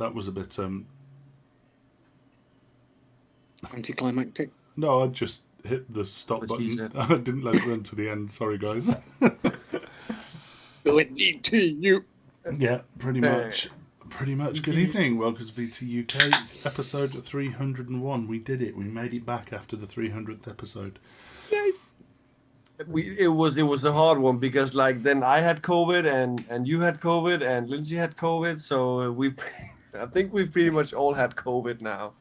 that was a bit anticlimactic. No, I just hit the stop button. I didn't let it run to the end. Sorry, guys. Go at VTU. Yeah, pretty much. Pretty much. Good evening. Welcome to VT UK, episode 301. We did it. We made it back after the 300th episode. Yay. It was a hard one because then I had COVID and you had COVID and Lindsay had COVID, so I think we pretty much all had COVID now.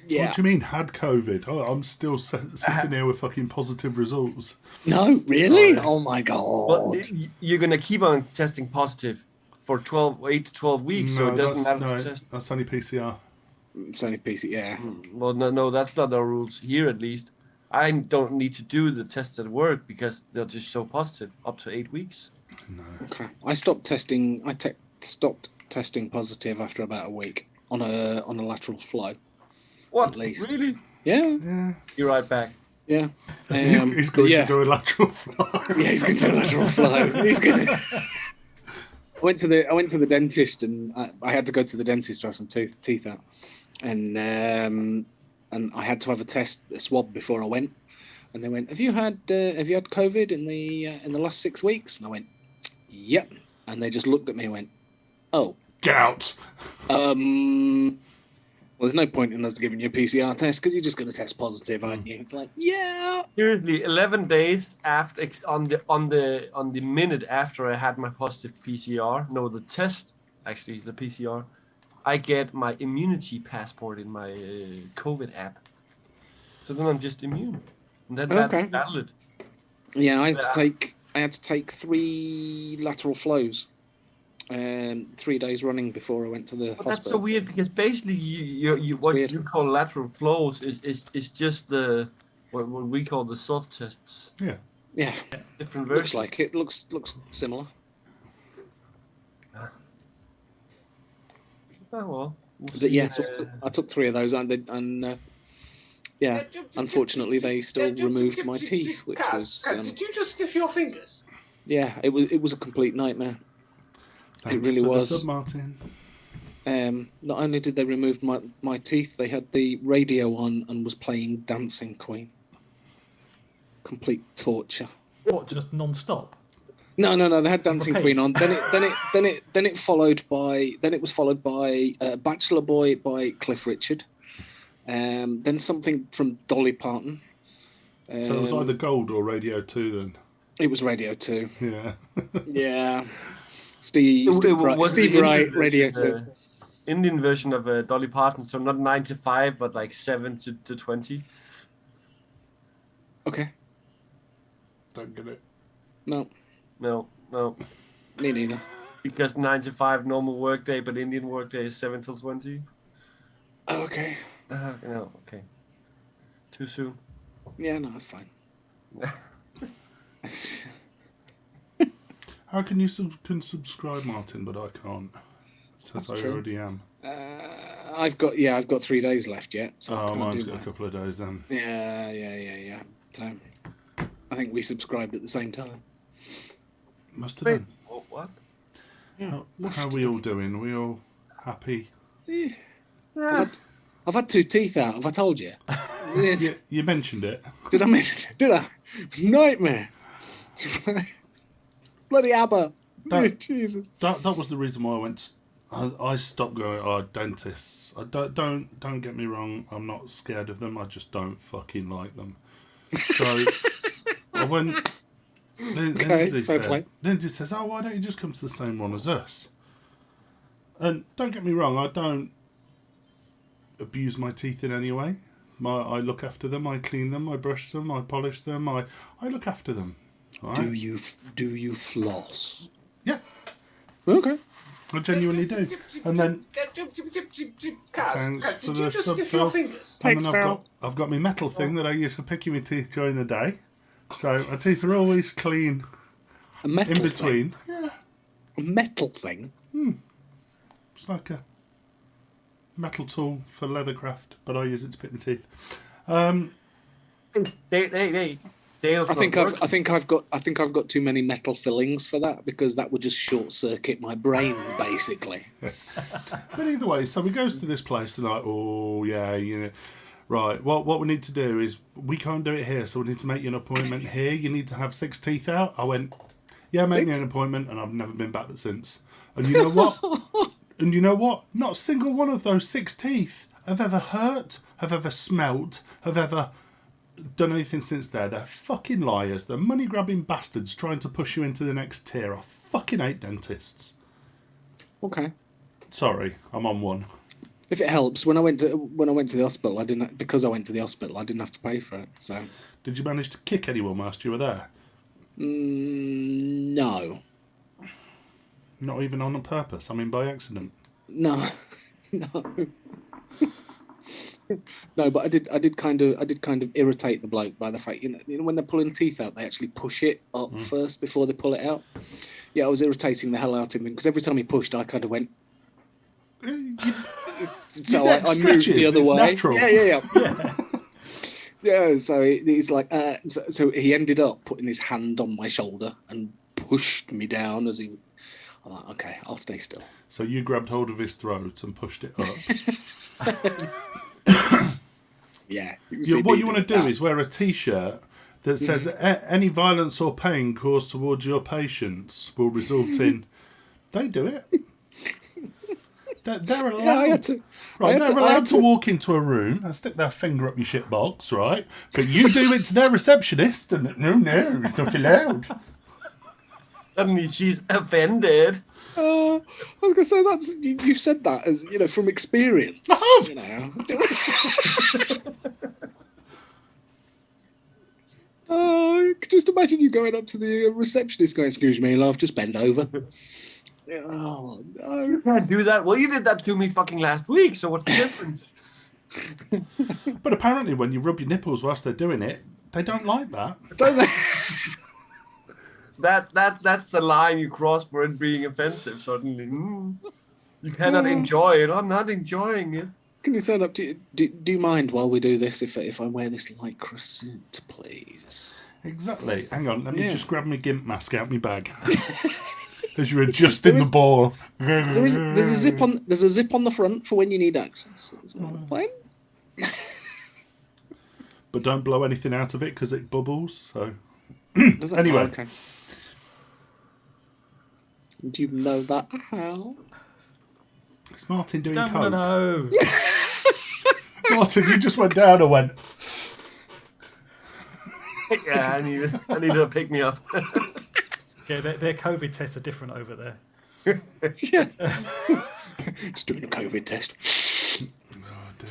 Yeah. What do you mean had COVID? Oh, I'm still sitting here with fucking positive results. No, really? Oh my god. Well, you're gonna keep on testing positive for 8 to 12 weeks, so it doesn't have to test. That's only PCR. It's only PC, yeah. Well, no, that's not our rules here, at least. I don't need to do the tests at work because they'll just show positive up to 8 weeks. No. Okay. I stopped testing. Stopped testing positive after about a week on a lateral flow. What? At least. Really? Yeah. You're right back. Yeah. He's going to do a lateral flow. Yeah, he's going to do a lateral flow. He's going to. I went to the dentist and I had to go to the dentist to have some teeth out, and I had to have a swab before I went, and they went, have you had COVID in the last 6 weeks? And I went, yep, and they just looked at me and went, oh, Get out. Well, there's no point in us giving you a PCR test because you're just going to test positive, aren't you? It's like, yeah. Seriously, 11 days after on the minute after I had my positive PCR, no, the test, actually, the PCR, I get my immunity passport in my COVID app. So then I'm just immune, and then that's valid. Yeah, I had to take 3 lateral flows. 3 days running before I went to the hospital. That's so weird because basically you call lateral flows is just the what we call the soft tests. Yeah. Different versions. Looks like it. Looks similar. Oh well. But yeah, I took 3 of those, and unfortunately they still removed my teeth, which was. Did you just sniff your fingers? Yeah, it was a complete nightmare. Thank it really you for was. The sub, Martin. Not only did they remove my teeth, they had the radio on and was playing Dancing Queen. Complete torture. What? Just non-stop? No. They had Dancing Queen on. Then it was followed by Bachelor Boy by Cliff Richard. Then something from Dolly Parton. So it was either Gold or Radio 2 then. It was Radio 2. Yeah. Yeah. Steve Wright, Radio 2. Indian version of Dolly Parton, so not 9 to 5, but like 7 to 20. Okay. Don't get it. No. Me neither. Because 9 to 5 normal workday, but Indian workday is 7 till 20. Oh, okay. No, okay. Too soon. Yeah, no, that's fine. How can you subscribe, Martin, but I can't? It says I already am. I've got 3 days left yet. So mine's got a couple of days then. Yeah. So I think we subscribed at the same time. Must have been. What? Yeah. How are we all doing? Are we all happy? Yeah. I've had 2 teeth out. Have I told you? You mentioned it. Did I mention it? Did I? It was a nightmare. Bloody ABBA. Jesus. That was the reason why I went. I stopped going. Dentists. Don't get me wrong. I'm not scared of them. I just don't fucking like them. So I went. Lindsay says, "Oh, why don't you just come to the same one as us?" And don't get me wrong. I don't abuse my teeth in any way. I look after them. I clean them. I brush them. I polish them. I look after them. All right? Do you floss? Yeah. Okay. I genuinely do. And then Kaz, did you just sniff your fingers? And then I've got my metal thing that I use for picking my teeth during the day. So my teeth are always clean. A metal in between. Thing? Yeah. A metal thing? It's like a metal tool for leathercraft, but I use it to pick my teeth. Hey. Dale's I think not I've working. got too many metal fillings for that because that would just short circuit my brain basically. But either way, so we goes to this place and like, oh yeah, you know, right. What we need to do is we can't do it here, so we need to make you an appointment here. You need to have 6 teeth out. I went, yeah, make me 6? an appointment, and I've never been back since. And you know what? And you know what? Not a single one of those 6 teeth have ever hurt, have ever smelt, have ever done anything since there. They're fucking liars. They're money-grabbing bastards trying to push you into the next tier. I fucking hate dentists. Okay. Sorry, I'm on one. If it helps, when I went to the hospital, I didn't have to pay for it. So. Did you manage to kick anyone whilst you were there? No. Not even on purpose. I mean, by accident. No. No. No, but I did kind of irritate the bloke by the fact, you know when they're pulling teeth out, they actually push it up first before they pull it out. Yeah, I was irritating the hell out of him because every time he pushed, I kind of went. So I moved the other way. Natural. Yeah. Yeah. So he's like, so he ended up putting his hand on my shoulder and pushed me down as he. I'm like, okay, I'll stay still. So you grabbed hold of his throat and pushed it up. Yeah. What you want to do is wear a T-shirt that says any violence or pain caused towards your patients will result in. They do it. They're allowed. Yeah, I had to. Right, they're allowed to walk into a room and stick their finger up your shit box, right? But you do it to their receptionist, and no, it's not allowed. Suddenly she's offended. I was going to say that's you've said that as from experience. You know. Just imagine you going up to the receptionist going, "Excuse me, love, just bend over." Oh no! You can't do that. Well, you did that to me fucking last week. So what's the difference? But apparently, when you rub your nipples whilst they're doing it, they don't like that. Don't they? That's the line you cross for it being offensive. Suddenly, you cannot enjoy it. I'm not enjoying it. Can you turn up to do you mind while we do this if I wear this lycra suit, please? Exactly. Hang on, let me just grab my gimp mask out my bag. As you're adjusting the ball. There's a zip on the front for when you need access. It's not fine. But don't blow anything out of it because it bubbles. So anyway, okay. Do you know that how? Is Martin doing Don't coke? know. Martin, you just went down and went. Yeah, I need to pick me up. Yeah, their COVID tests are different over there. Yeah. Just doing a COVID test. Oh dear.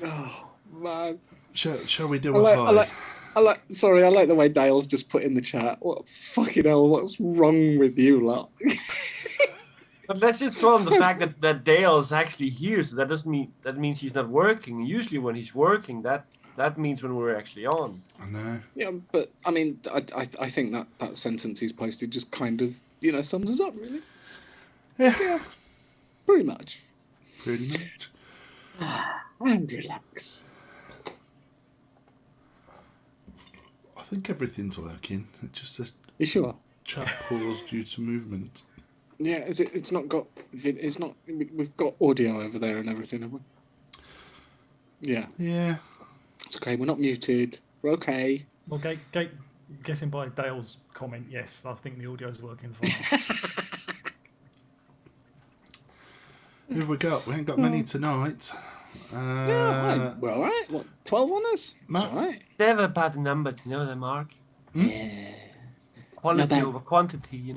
Oh man. Shall we do a high? I like the way Dale's just put in the chat. What fucking hell? What's wrong with you lot? But let's just throw in the fact that Dale is actually here, so that means he's not working. Usually when he's working, that means when we're actually on. I know. Yeah, but I mean, I think that sentence he's posted just kind of sums us up, really. Yeah. Pretty much. Pretty much. And relax. I think everything's working. It just says You sure? chat pause due to movement. Yeah. Is it? It's not got. It's not. We've got audio over there and everything, have we? Yeah. Yeah. It's okay. We're not muted. We're okay. Well, guessing by Dale's comment, yes, I think the audio's working fine. Who have we got? We ain't got many tonight. Yeah, we're all right. What, 12 on us? Matt? It's all right. Never bad numbers, Mark. Yeah. Quality bad. over quantity,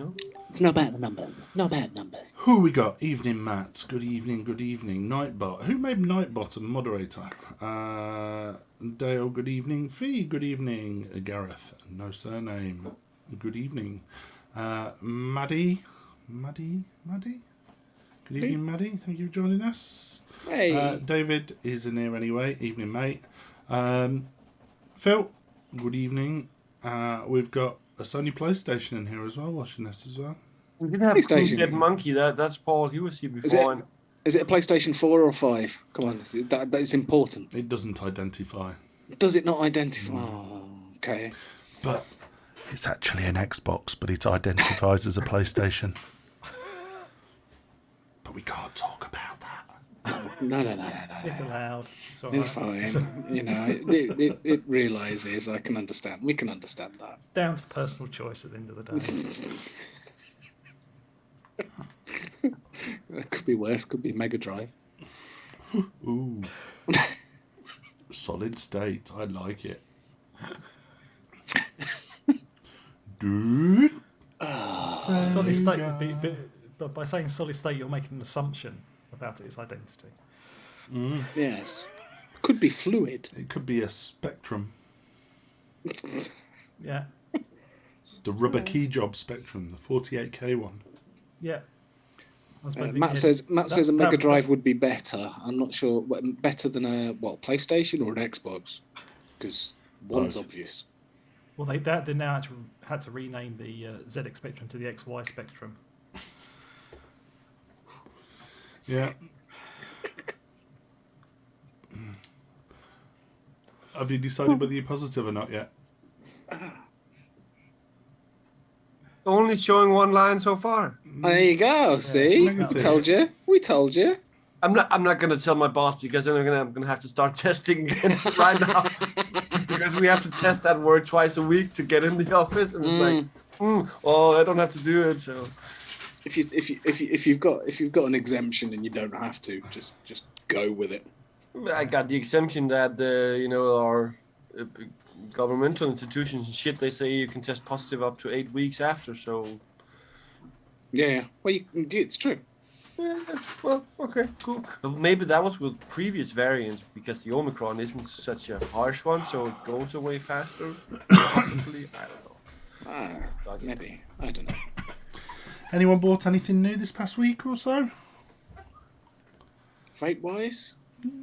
It's not about the numbers. Not bad numbers. Who we got? Evening, Matt. Good evening, good evening. Nightbot. Who made Nightbot a moderator? Dale, good evening. Fee, good evening. Gareth, no surname. Good evening. Maddie. Good evening, Maddie. Thank you for joining us. Hey. David is in here anyway. Evening, mate. Phil, good evening. We've got a Sony PlayStation in here as well, watching this as well. We didn't have PlayStation. Dead Monkey. That's Paul. He was here before. Is it a PlayStation 4 or 5? Come on, that is important. It doesn't identify. Does it not identify? Oh, okay. But it's actually an Xbox, but it identifies as a PlayStation. But we can't talk about that. No. It's allowed. It's all It's right. fine. You know, it realizes. I can understand. We can understand that. It's down to personal choice at the end of the day. It could be worse. Could be Mega Drive. Ooh. Solid state. I like it. Dude. Solid state would be, but by saying solid state, you're making an assumption about its identity. Yes. Could be fluid. It could be a Spectrum. Yeah, The rubber key job Spectrum, the 48K one. yeah. I suppose Matt it- says a Mega that- Drive would be better. I'm not sure. Better than a PlayStation or an Xbox? Because one's Both. obvious. Well, they now had to rename the ZX Spectrum to the XY Spectrum. Yeah. Have you decided whether you're positive or not yet? Only showing one line so far. There you go. See, negative. We told you. I'm not gonna tell my boss because then I'm gonna have to start testing again right now. Because we have to test that word twice a week to get in the office, and it's like, I don't have to do it. So If you've got an exemption and you don't have to, just go with it. I got the exemption that our governmental institutions and shit, they say you can test positive up to 8 weeks after. So Yeah. Well, it's true. yeah, well, okay, cool. Maybe that was with previous variants because the Omicron isn't such a harsh one, so it goes away faster. Possibly, I don't know. Maybe. I don't know. Anyone bought anything new this past week or so? Vape wise,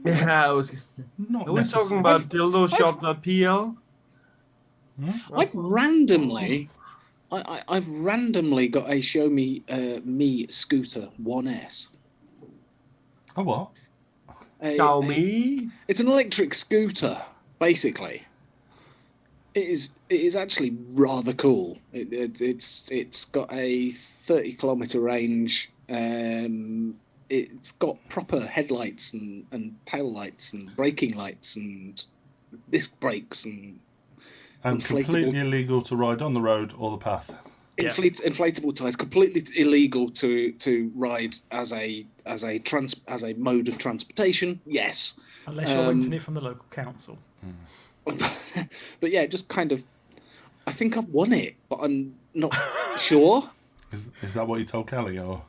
Yeah, I was. Not Are we talking about dildoshop.pl? I've randomly got a Xiaomi Mi Scooter 1S. Oh, what? Xiaomi? It's an electric scooter, basically. It is actually rather cool. It's got a 30-kilometer range. It's got proper headlights and tail lights and braking lights and disc brakes and Completely illegal to ride on the road or the path. inflatable tires. Completely illegal to ride as a mode of transportation. Yes. Unless you're renting it from the local council. But yeah, just kind of. I think I've won it, but I'm not sure. Is that what you told Callie? Or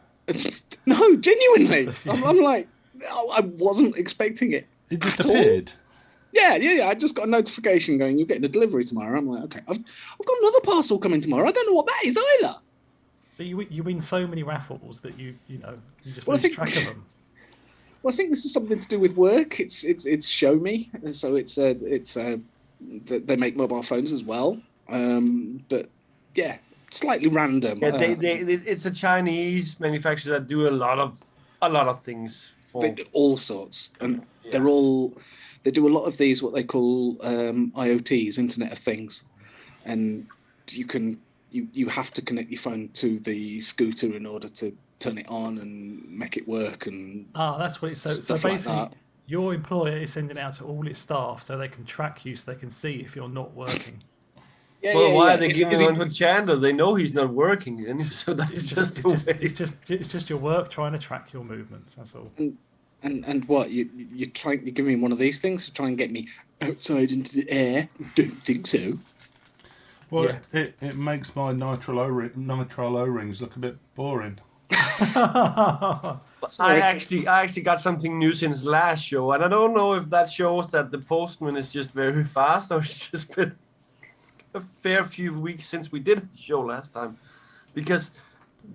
No, genuinely. I'm like, I wasn't expecting it. it just At all. appeared? Yeah. I just got a notification going, you're getting a delivery tomorrow. I'm like, okay. I've got another parcel coming tomorrow. I don't know what that is either. So you win so many raffles that you just Well, I lose think- track of them. Well, I think this is something to do with work. It's Show Me, so they make mobile phones as well. But yeah, slightly random. Yeah, it's a Chinese manufacturer that do a lot of things for. They do all sorts, and they do a lot of these what they call IoTs, Internet of Things, and you have to connect your phone to the scooter in order to turn it on and make it work and That's what it's so stuff like basically that. your employer is sending it out to all its staff so they can track you, so they can see if you're not working. Well, why are they Is giving it- him Chandler? They know he's not working, and so that's It's just your work trying to track your movements. That's all. And what you're giving me one of these things to try and get me outside into the air? Don't think so. Well, Yeah. it makes my nitrile O-rings look a bit boring. I actually got something new since last show, and I don't know if that shows that the postman is just very fast, or it's just been a fair few weeks since we did a show last time, because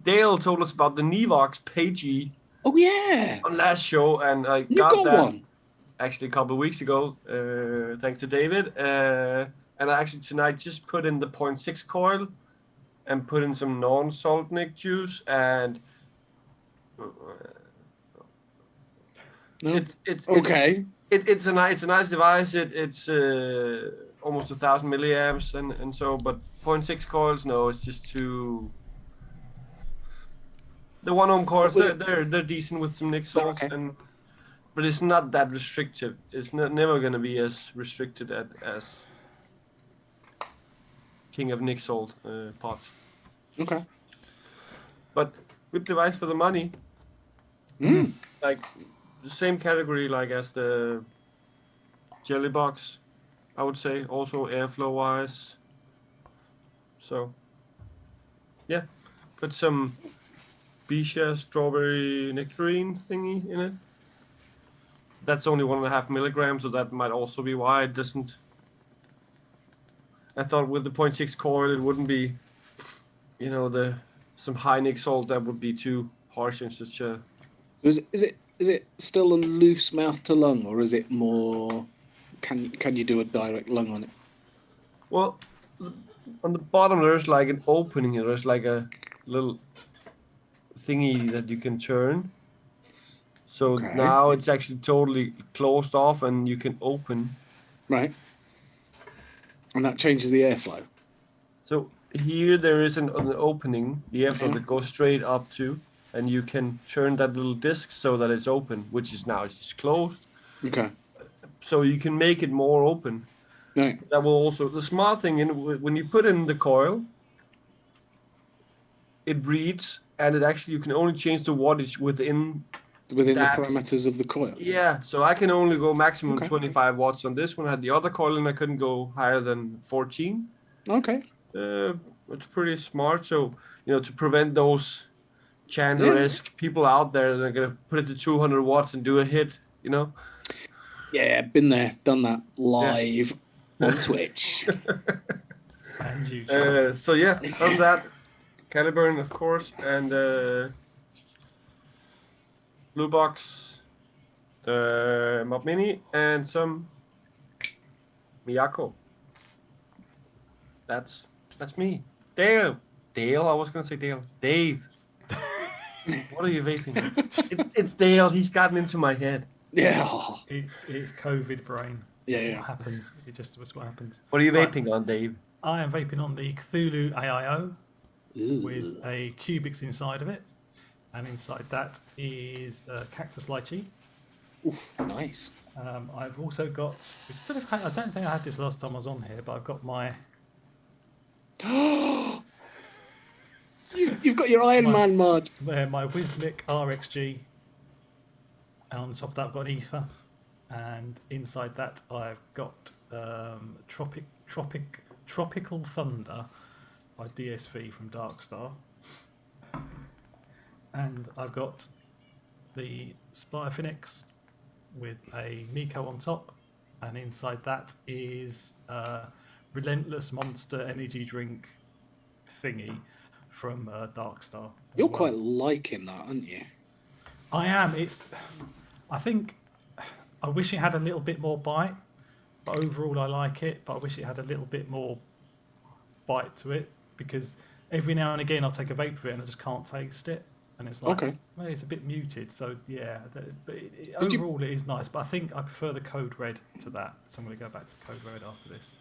Dale told us about the Nevox Pagey Oh yeah, on last show, and I you got got that one. actually a couple of weeks ago, thanks to David. And I actually tonight just put in the 0.6 coil and put in some non-salt Nick juice, and No? it's Okay. it's a nice device. It's almost 1,000 milliamps and so, but 0.6 coils, no, it's just too. The 1 ohm coils, they're decent with some nickel salts, okay. but it's not that restrictive. It's never gonna be as restricted as King of Nick Salt pots. Okay. But good device for the money. Mm. Like the same category like as the Jelly Box, I would say. Also airflow wise. So yeah, put some Bisha strawberry nectarine thingy in it. That's only 1.5 milligrams, so that might also be why it doesn't. I thought with the 0.6 coil, it wouldn't be, some high Nick salt that would be too harsh and such a. Is it still a loose mouth to lung, or is it more? Can you do a direct lung on it? Well, on the bottom there's like an opening. There's like a little thingy that you can turn. So Okay. now it's actually totally closed off, and you can open. Right. And that changes the airflow. So here there is an opening, the airflow that goes straight up to, and you can turn that little disc so that it's open, which is now it's just closed. Okay. So you can make it more open. Right. That will also, the smart thing when you put in the coil, it reads, and it actually, you can only change the wattage within Within that, the parameters of the coil. Yeah, so I can only go maximum Okay. 25 watts on this one. I had the other coil and I couldn't go higher than 14. Okay. It's pretty smart. So, to prevent those Chandler-esque people out there that are going to put it to 200 watts and do a hit, Yeah, been there, done that live on Twitch. And YouTube. So yeah, on that, Caliburn, of course, and Blue Box, the Mob Mini, and some Miyako. That's me. Dale, I was gonna say Dale. Dave. What are you vaping? It's Dale. He's gotten into my head. Yeah. It's COVID brain. Yeah. What happens? It just was what happens. What are you Right. vaping on, Dave? I am vaping on the Cthulhu AIO with a Cubics inside of it, and inside that is a Cactus Lychee. Oof, nice. I've also got, I don't think I had this last time I was on here, but I've got my You've got your Iron Man mod. my Wismic RXG. And on top of that, I've got an Ether, and inside that, I've got Tropical Thunder by DSV from Darkstar, and I've got the Splier Phoenix with a Miko on top, and inside that is Relentless Monster energy drink thingy from Darkstar. You're quite liking that, aren't you? I am. I think I wish it had a little bit more bite, but overall I like it. But I wish it had a little bit more bite to it, because every now and again I'll take a vape of it and I just can't taste it, and it's like, Okay. well, it's a bit muted. So yeah, but overall it is nice. But I think I prefer the Code Red to that, so I'm going to go back to the Code Red after this.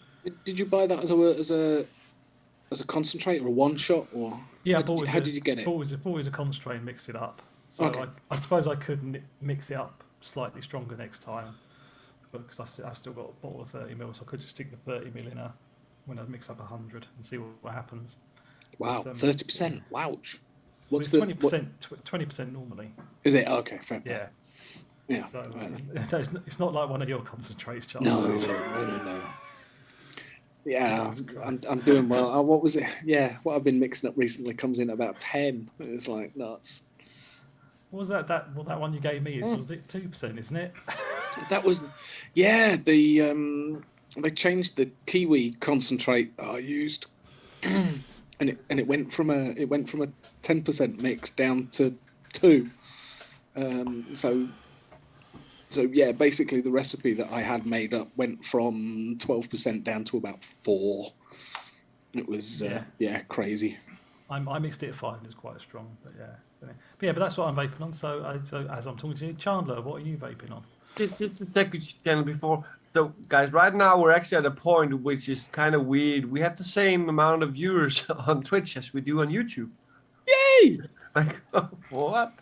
Did you buy that as a concentrate or a one shot, or Yeah, how did you get it? Bought as a concentrate and mix it up. So Okay. I suppose I could mix it up slightly stronger next time, but because I've still got a bottle of 30 ml, so I could just stick the 30 ml in when I mix up 100 and see what happens. Wow, But, 30%. Wouch. What's it's the 20% normally? Is it okay? Fair. Yeah. Yeah. So right then. it's not like one of your concentrates, Charles. No. Yeah, I'm doing well. What was it? Yeah, what I've been mixing up recently comes in at about 10. It's like nuts. What was that? That one you gave me was it 2%, isn't it? That was, yeah. They changed the kiwi concentrate that I used, and it went from a 10% mix down to 2. So yeah, basically the recipe that I had made up went from 12% down to about 4. It was crazy. I mixed it at 5 and it was quite strong, but yeah. But that's what I'm vaping on. So as I'm talking to you, Chandler, what are you vaping on? Just to check your channel before. So, guys, right now we're actually at a point which is kind of weird. We have the same amount of viewers on Twitch as we do on YouTube. Yay! Like, what?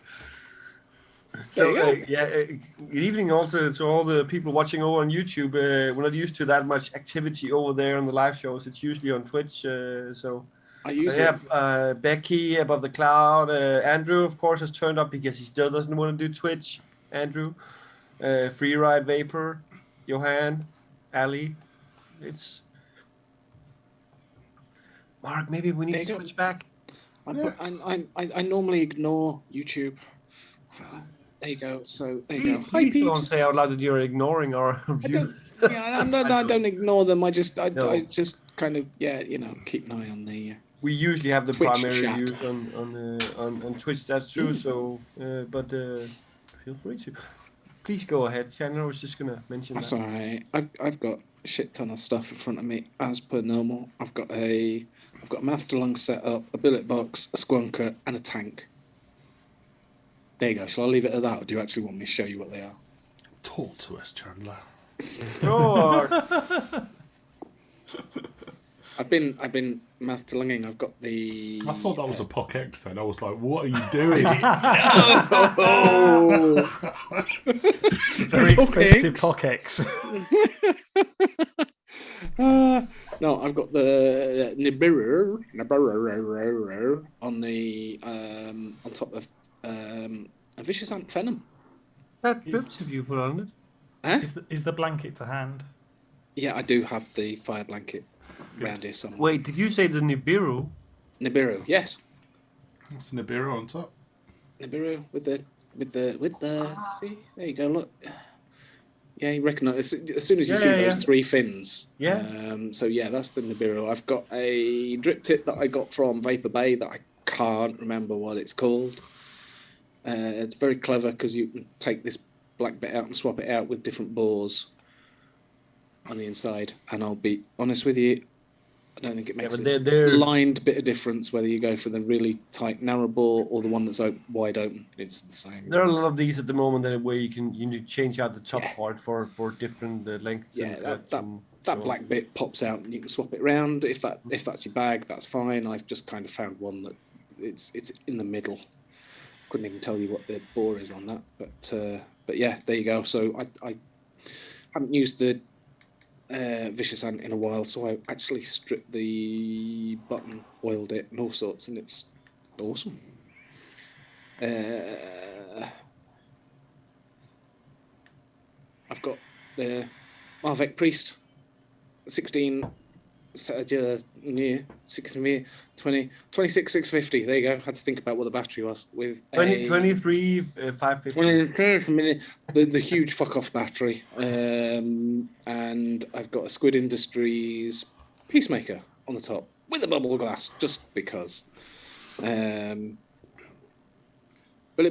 There So, you good evening also to all the people watching over on YouTube. We're not used to that much activity over there on the live shows. It's usually on Twitch. I use We it. have Becky above the cloud. Andrew, of course, has turned up because he still doesn't want to do Twitch. Andrew, Freeride Vapor, Johan, Ali. It's Mark. Maybe we need There to you go. switch back. I normally ignore YouTube. There you go. So there you go. Hi, Please don't peeps. say out loud that you're ignoring our I don't. viewers. Yeah, I don't ignore them. I just No. I just kind of keep an eye on the. We usually have the Twitch primary chat. views on Twitch. That's true. So, but feel free to. Please go ahead, Chandler. I was just gonna mention That's that. all right. I've got a shit ton of stuff in front of me as per normal. I've got a mouth to lung set up, a billet box, a squonker, and a tank. There you go. Shall I leave it at that, or do you actually want me to show you what they are? Talk to us, Chandler. Sure. I've been mouth to lunging. I've got the. I thought that was a POC X then. I was like, what are you doing? Very expensive Pokex. No, I've got the Nibiru on the on top of a vicious ant venom. That drip you put on it. Huh? Is the blanket to hand? Yeah, I do have the fire blanket around here somewhere. Wait, did you say the Nibiru? Nibiru, yes, What's the Nibiru on top? Nibiru with the. See, there you go. Look, yeah, you recognise as soon as you see those three fins. Yeah. So yeah, that's the Nibiru. I've got a drip tip that I got from Vapor Bay that I can't remember what it's called. It's very clever because you can take this black bit out and swap it out with different bores on the inside. And I'll be honest with you, I don't think it makes but a they're- blind bit of difference whether you go for the really tight narrow bore or the one that's wide open. It's the same. There are a lot of these at the moment that where you need to change out the top Yeah. part for different lengths. Yeah, and that- cuts and That so on. black bit pops out and you can swap it around. If that's your bag, that's fine. I've just kind of found one that it's in the middle. Couldn't even tell you what the bore is on that, but yeah, there you go. So I haven't used the vicious ant in a while, so I actually stripped the button, oiled it, and all sorts, and it's awesome. I've got the Marvek Priest 16 20 26 650. There you go. Had to think about what the battery was with 23 550. the huge fuck off battery. And I've got a Squid Industries Peacemaker on the top with a bubble glass just because. Billet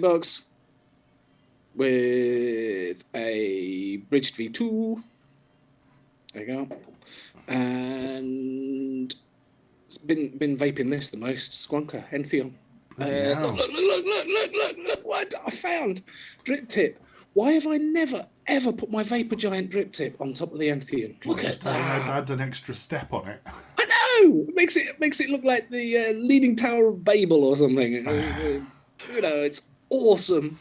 box with a bridged V2. There you go. And it's been vaping this the most. Squonker, Entheon. Look what I found. Drip tip. Why have I never ever put my Vapor Giant drip tip on top of the Entheon? Look at that. Adds an extra step on it. I know. It makes it look like the Leaning Tower of Babel or something. It's awesome.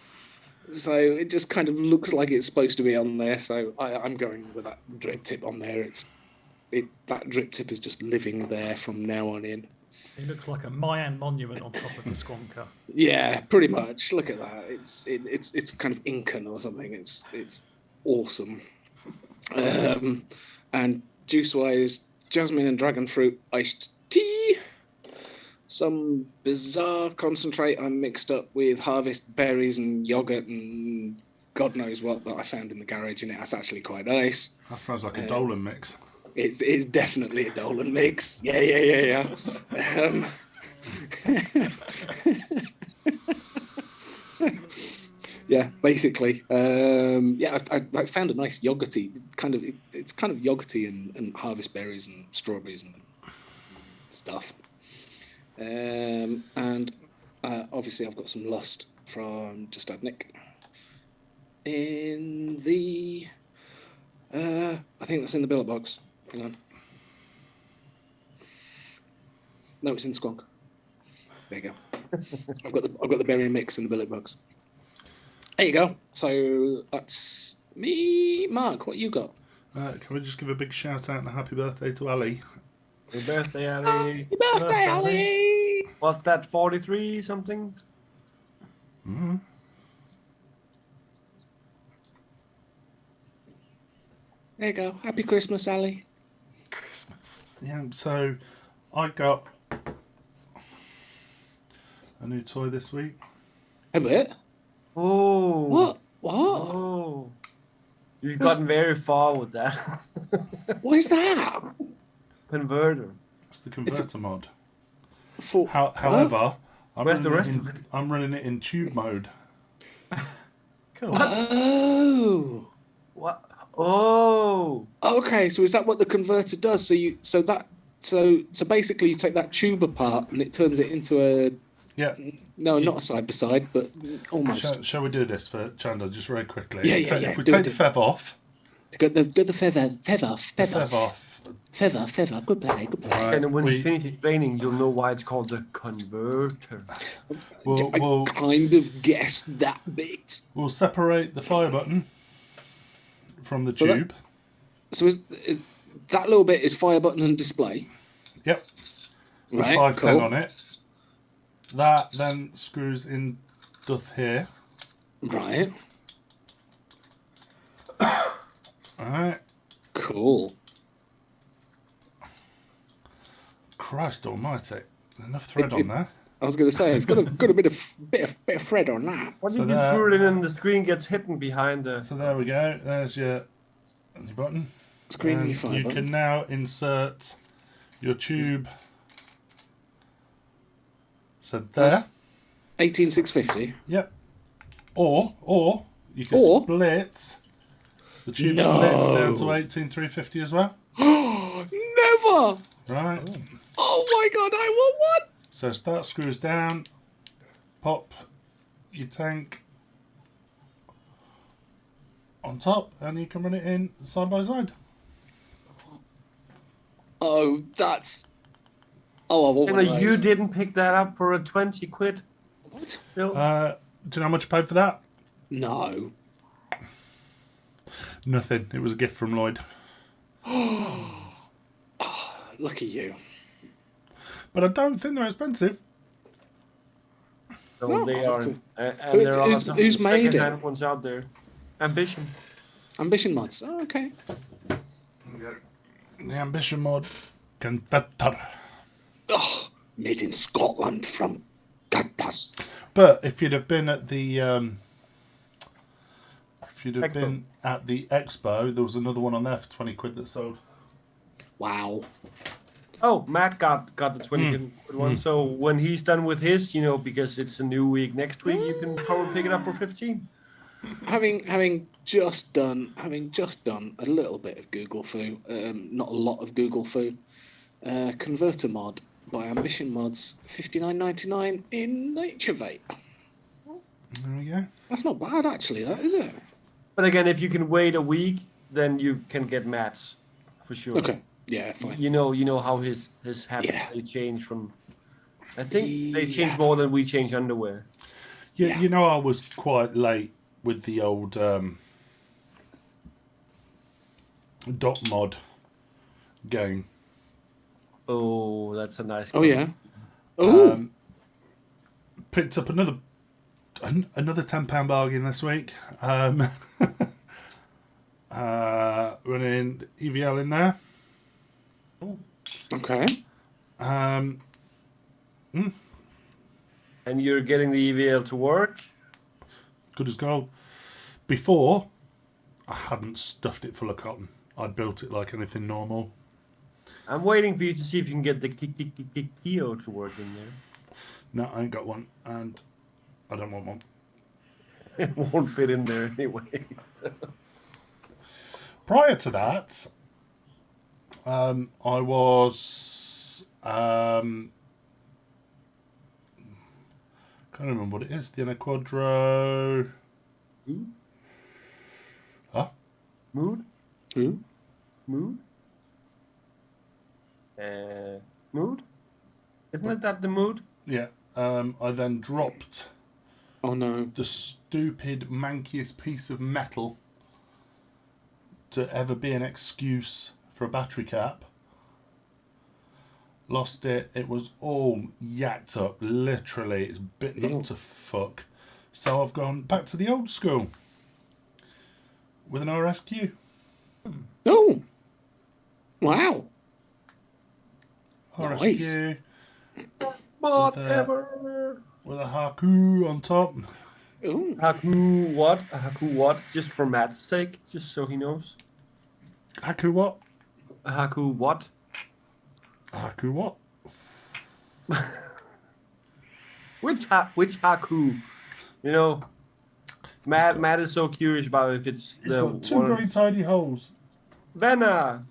So it just kind of looks like it's supposed to be on there. So I'm going with that drip tip on there. That drip tip is just living there from now on in. It looks like a Mayan monument on top of the Squonker. Yeah, pretty much. Look at that. It's kind of Incan or something. It's awesome. And juice wise, jasmine and dragon fruit iced tea. Some bizarre concentrate I mixed up with harvest berries and yogurt and God knows what that I found in the garage, and that's actually quite nice. That sounds like a Dolan mix. It's definitely a Dolan mix. Yeah. Yeah, basically. I found a nice yogurty it's kind of yogurty and harvest berries and strawberries and stuff. And obviously I've got some lust from Just Add Nick. in the. I think that's in the billet box. Hang on. No, it's in Squonk. There you go. I've got the berry mix in the billet box. There you go. So that's me, Mark. What you got? Can we just give a big shout out and a happy birthday to Ali? Happy birthday, Ali. Happy birthday, Ali! What's that, 43 something? Mm. There you go. Happy Christmas, Ali. Christmas. Yeah, so I got a new toy this week. A bit. Oh. What? What? Oh. You've gotten very far with that. What is that? Converter. It's the converter mod. For However, Where's the rest of it? I'm running it in tube mode. Cool. Oh. What? Oh. Okay, so is that what the converter does? So basically you take that tube apart and it turns it into a Yeah. not a side by side, but almost. Shall we do this for Chandler just very quickly? Yeah. If we Do take it. the fev off. Got the feather Fev off. Good play. Right, And when you finish explaining, you'll know why it's called the converter. We'll kind of guessed that bit. We'll separate the fire button from the So that- tube. So is that little bit is fire button and display? Yep. With Right, 510 cool. on it. That then screws in doth here. Right, Alright. cool. Christ almighty. Enough thread on there. I was going to say it's got a bit of thread on that. What So if you there- screw it in and the screen gets hidden behind the... So there we go. There's your button. Screen And your fire you button. can now insert your tube. So there. That's 18650. Yep. Or you can Or- split. The tube No. splits down to 18350 as well. Never. Right. Oh my god, I want one. So start screws down. Pop your tank on top, and you can run it in side by side. Oh, that's. Oh, I want And one of you those. didn't pick that up for a 20 quid? What? Bill? Do you know how much I paid for that? No. Nothing. It was a gift from Lloyd. Look at you. But I don't think they're expensive. So No, they I'll are. have to- And there are some who's made it? second-hand ones out there. Ambition. Ambition mods. Oh, okay. The Ambition mod converter. Oh, made in Scotland from Gatas. But if you'd have been at the Expo. been at the expo, there was another one on there for 20 quid that sold. Wow. Oh, Matt got the 20 quid one. So when he's done with his, because it's a new week next week, you can probably pick it up for 15. Having just done a little bit of Google foo, not a lot of Google foo. Converter mod by Ambition Mods, $59.99 in Nature Vape. There we go. That's not bad actually, that is it? But again, if you can wait a week, then you can get Matt's for sure. Okay. Yeah, fine. You know how his habits Yeah. they change from. I think they change Yeah. more than we change underwear. Yeah, Yeah. you know I was quite late with the old dot mod game. Oh, that's a nice. Oh one. yeah. Oh, Picked up another £10 bargain this week. Running EVL in there. okay. And you're getting the EVL to work. Good as gold. Before, I hadn't stuffed it full of cotton. I'd built it like anything normal. I'm waiting for you to see if you can get the Kio to work in there. No, I ain't got one, and I don't want one. It won't fit in there anyway. Prior to that, I was can't remember what it is. The Quadro. Mood? Who? Mood? Mood? Isn't it that the mood? Yeah. I then dropped Oh no. the stupid, mankiest piece of metal to ever be an excuse for a battery cap. Lost it. It was all yacked up. Literally, it's bitten Ew. up to fuck. So I've gone back to the old school with an RSQ. Oh. Wow. RSQ Whatever. with a Haku on top. Oh. Haku what? Haku what? Just for Matt's sake, just so he knows. Haku what? Haku what? Haku what? Which Haku? You know, Matt is so curious about if it's It's the got two one- very tiny holes. Vena.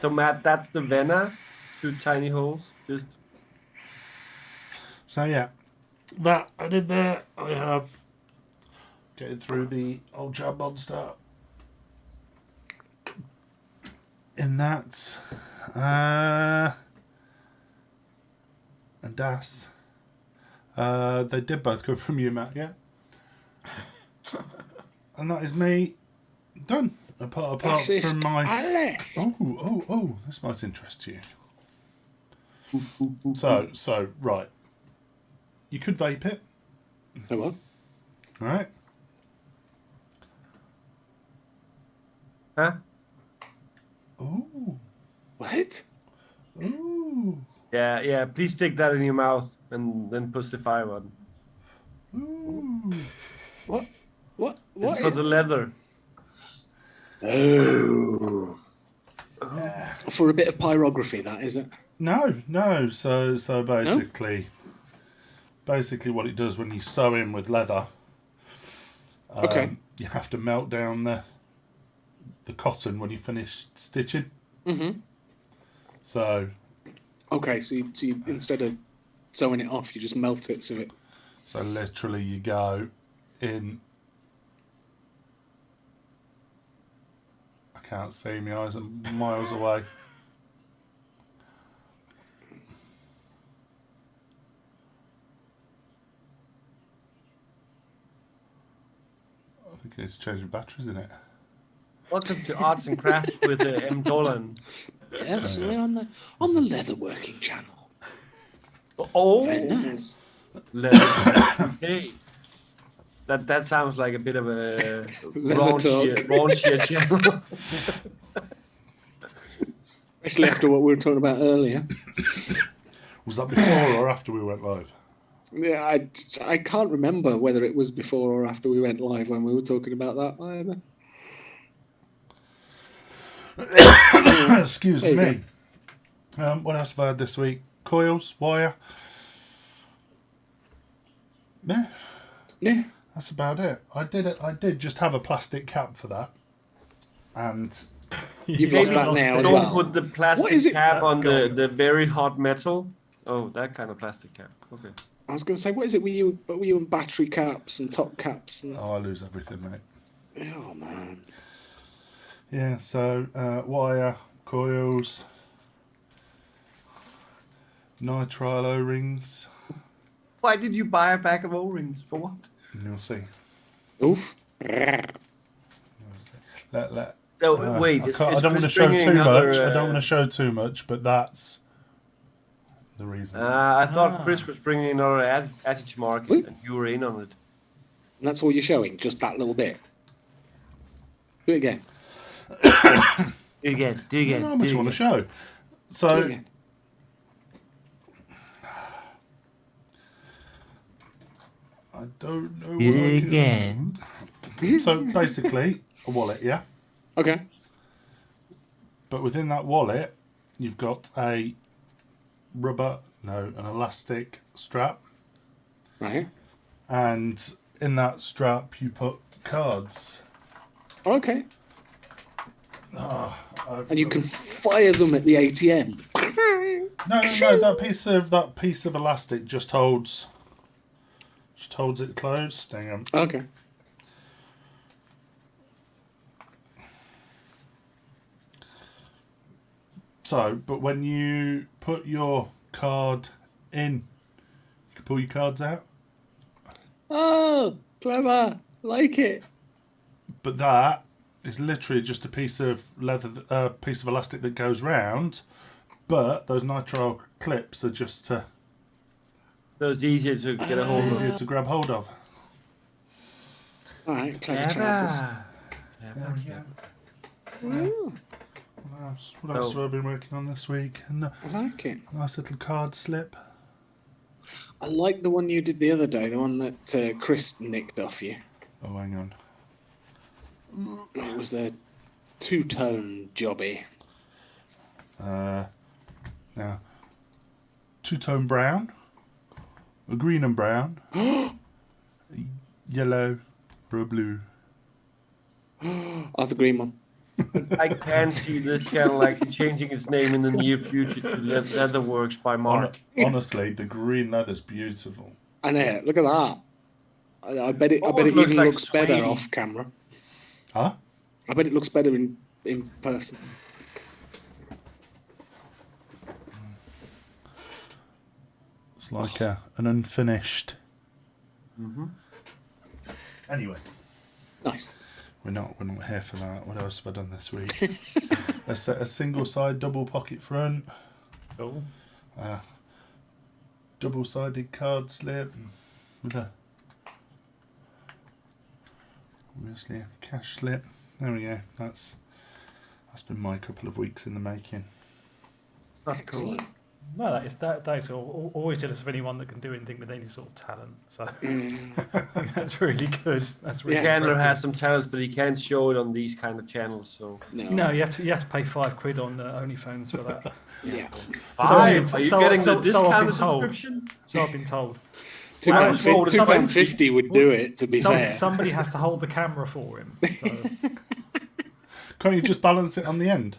So Matt, that's the Vena, 2 tiny holes. Just So yeah, that I did there. I have getting through the old Jab Monster. In that, and Das. They did both come from you, Matt. Yeah. And that is me done. Apart Fascist from my. Alex. Oh! This might interest you. So right. You could vape it, Oh, what? all right? huh? Ooh. What? Ooh. Yeah. Please stick that in your mouth and then push the fire button. Ooh. What? What? It's What? for the leather. Oh. For a bit of pyrography, that is it? No. So basically what it does when you sew in with leather, Okay. you have to melt down the cotton when you finish stitching. Mm-hmm. So Okay, so you instead of sewing it off, you just melt it so it. so literally you go in. I can't see, my eyes are miles away. I think it's changing batteries in it. Welcome to Arts and Crafts with M. Dolan. Yeah, so we're on the leatherworking channel. Oh, Very nice. Okay. That sounds like a bit of a Leather raunchier channel. Especially after what we were talking about earlier. Was that before or after we went live? Yeah, I can't remember whether it was before or after we went live when we were talking about that either. Excuse There you me. What else have I had this week? Coils, wire. Yeah, Yeah. that's about it. I did just have a plastic cap for that, and You've lost that lost now it. as Don't well. put the What plastic is it? cap That's on gone. the very hot metal. Oh, that kind of plastic cap. Okay. I was going to say, what is it? Were you on battery caps and top caps? And... I lose everything, mate. Oh man. Yeah, so wire, coils, nitrile O-rings. Why did you buy a pack of O-rings? For what? You'll see. Oof. Let, Oh, wait. I is don't want to Chris show bringing too another, much. I don't want to show too much, but that's the reason. I thought Chris was bringing another attitude market, Wait. and you were in on it. And that's all you're showing, just that little bit. Do it again. Do I don't know how much do I want to show. Do it So again. I don't know. What I can... So basically, a wallet, yeah. Okay. But within that wallet, you've got an elastic strap, Right. and in that strap you put cards. Okay. I've And you got- can fire them at the ATM. No. That piece of elastic just holds it closed. Hang on. Okay. but when you put your card in, you can pull your cards out. Oh, clever! Like it. But that is literally just a piece of leather, piece of elastic that goes round. But those nitrile clips are just So it's easier to get a hold of. easier to grab hold of. All right, clever trousers. Clever. What else have I been working on this week? And I like it. nice little card slip. I like the one you did the other day, the one that Chris nicked off you. Oh, hang on. It was a two-tone jobby. Now, two-tone brown, a green and brown, a yellow, or a blue. Oh, the green one. I can see this channel like changing its name in the near future to Leatherworks by Mark. Honestly, the green leather's beautiful. I know. Look at that. I bet it. I bet it Almost even looks like looks better suede. off camera. Huh? I bet it looks better in person. It's like an unfinished. Mm-hmm. Anyway, Nice. we're not here for that. What else have I done this week? a single side double pocket front, Cool. double sided card slip with obviously a cash slip. There we go. That's been my couple of weeks in the making. That's cool. No, that is always jealous of anyone that can do anything with any sort of talent. So that's really good. That's really Chandler impressive. has some talents, but he can't show it on these kind of channels. So No, you have to pay £5 on OnlyFans for that. Yeah. Five? So- Are you so- getting so- the so I've been discounted told. subscription? So I've been told. Wow. £2.50 would do it. To be fair. Somebody has to hold the camera for him. So. Can't you just balance it on the end?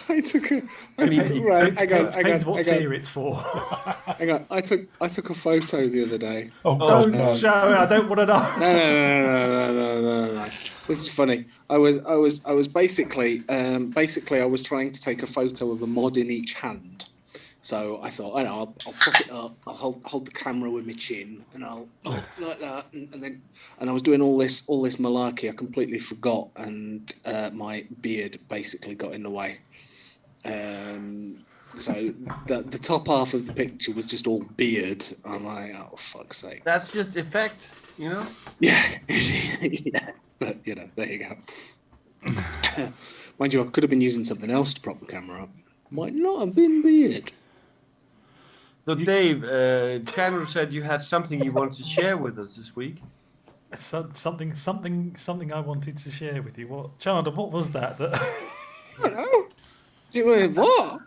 I took a. It Right, depends what tier it's for. hang on. I took a photo the other day. Oh, Don't God, no. show it. I don't want to know. No. This is funny. I was basically I was trying to take a photo of a mod in each hand. So I thought, I'll pop it up. I'll hold the camera with my chin, and I'll like that, and I was doing all this malarkey. I completely forgot, and my beard basically got in the way. So the top half of the picture was just all beard. I'm like, oh fuck's sake. That's just effect, you know. Yeah, yeah. But there you go. Mind you, I could have been using something else to prop the camera up. Might not have been beard. So Dave, Chandler said you had something you wanted to share with us this week. Something I wanted to share with you. What, Chandler? What was that? I don't know. What?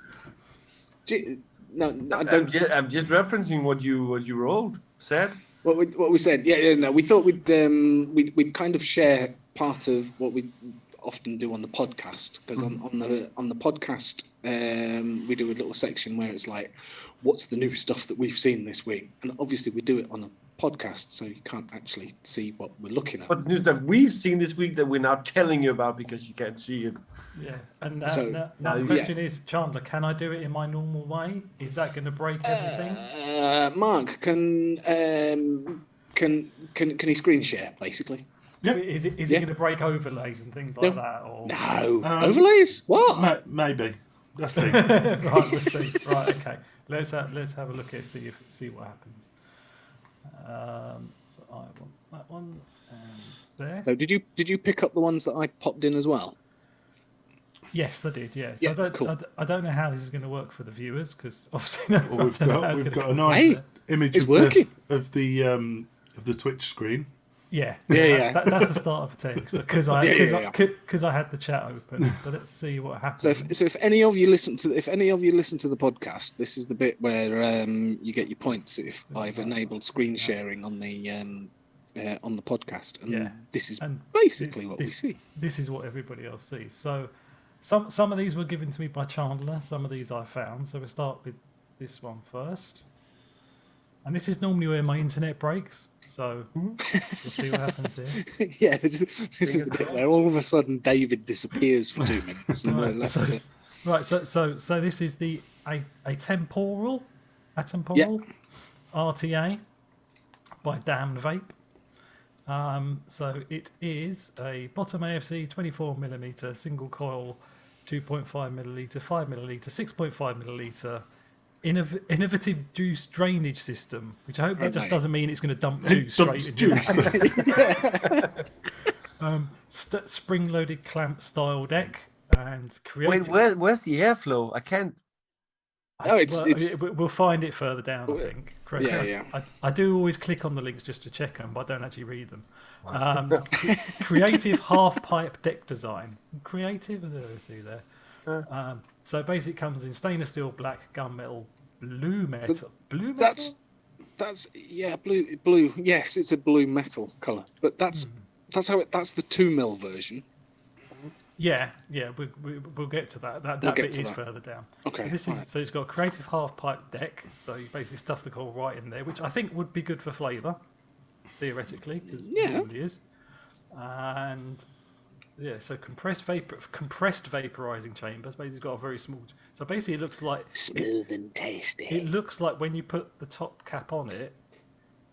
No, I don't. I'm just referencing what you wrote, said. What we said? Yeah. No, we thought we'd kind of share part of what we often do on the podcast, because on the podcast we do a little section where it's like, what's the new stuff that we've seen this week, and obviously we do it on a podcast, so you can't actually see what we're looking at. What news that we've seen this week that we're not telling you about because you can't see it. Yeah. And So- the question is, Chandler, can I do it in my normal way? Is that going to break everything? Mark, can he screen share basically? Yep. Is it Yeah. going to break overlays and things like that? Or No overlays. What? Maybe. Let's see. right, let's see. Right, okay. Let's have a look at see what happens. So I want that one and there. So did you pick up the ones that I popped in as well? Yes, I did. Yes. Yeah, I don't. cool. I don't know how this is going to work for the viewers because obviously no Well, one we've knows how it's got gonna a come. nice Hey, image it's of working. the Twitch screen. Yeah, Yeah. That's the start of a text because I had the chat open. So let's see what happens. So if any of you listen to the podcast, this is the bit where you get your points if I've enabled screen sharing on the podcast, and Yeah. this is And basically what we this, see. This is what everybody else sees. So some of these were given to me by Chandler. Some of these I found. So we'll start with this one first. And this is normally where my internet breaks. So we'll see what happens here. Yeah, this is the bit where all of a sudden David disappears for 2 minutes. And we're Right, left so, to- Right, so this is a temporal RTA by Damn Vape. So it is a bottom AFC 24mm single coil 2.5 milliliter, 5 milliliter, 6.5 milliliter innovative juice drainage system, which I hope that just doesn't mean it's going to dump juice straight in your spring-loaded clamp style deck and creative. Wait, where's the airflow? I can't. We'll find it further down, I think. Correct. Yeah. I do always click on the links just to check them, but I don't actually read them. Creative half-pipe deck design. Creative, I see there. So basically, it comes in stainless steel, black, gunmetal, blue metal. Blue metal? That's blue. Yes, it's a blue metal color, but that's that's the 2mm version. Yeah, we'll get to that. That bit is further down. Okay. So it's got a creative half pipe deck. So you basically stuff the coil right in there, which I think would be good for flavour, theoretically, because it really is. And yeah, so compressed vaporizing chambers. Basically, it's got a very small. So basically, it looks like smooth and tasty. It looks like when you put the top cap on it,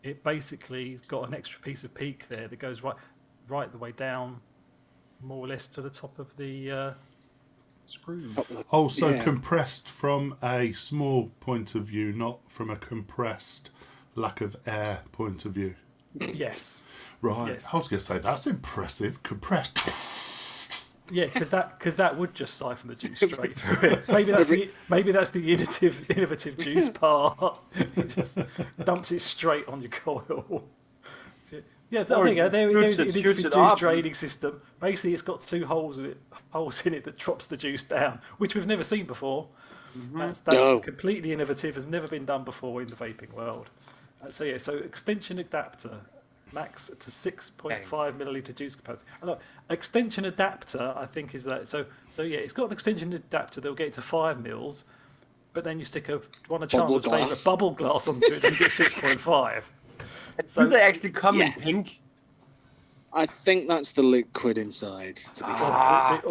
it basically has got an extra piece of peak there that goes right the way down, more or less to the top of the screw. Also compressed from a small point of view, not from a compressed lack of air point of view. Yes. Right. Yes. I was going to say, that's impressive. Compressed. Yeah, because that would just siphon the juice straight through it. Maybe that's the innovative juice part. It just dumps it straight on your coil. Yeah, there you go. There's an innovative juice draining system. Basically, it's got two holes in it that drops the juice down, which we've never seen before. That's completely innovative. Has never been done before in the vaping world. So extension adapter, max to 6.5 milliliter juice capacity. Extension adapter, I think, is that. So it's got an extension adapter that'll get it to 5 mils, but then you stick one of Chandler's favourite bubble glass onto it and you get 6.5. So do they actually come in pink? I think that's the liquid inside, to be fair.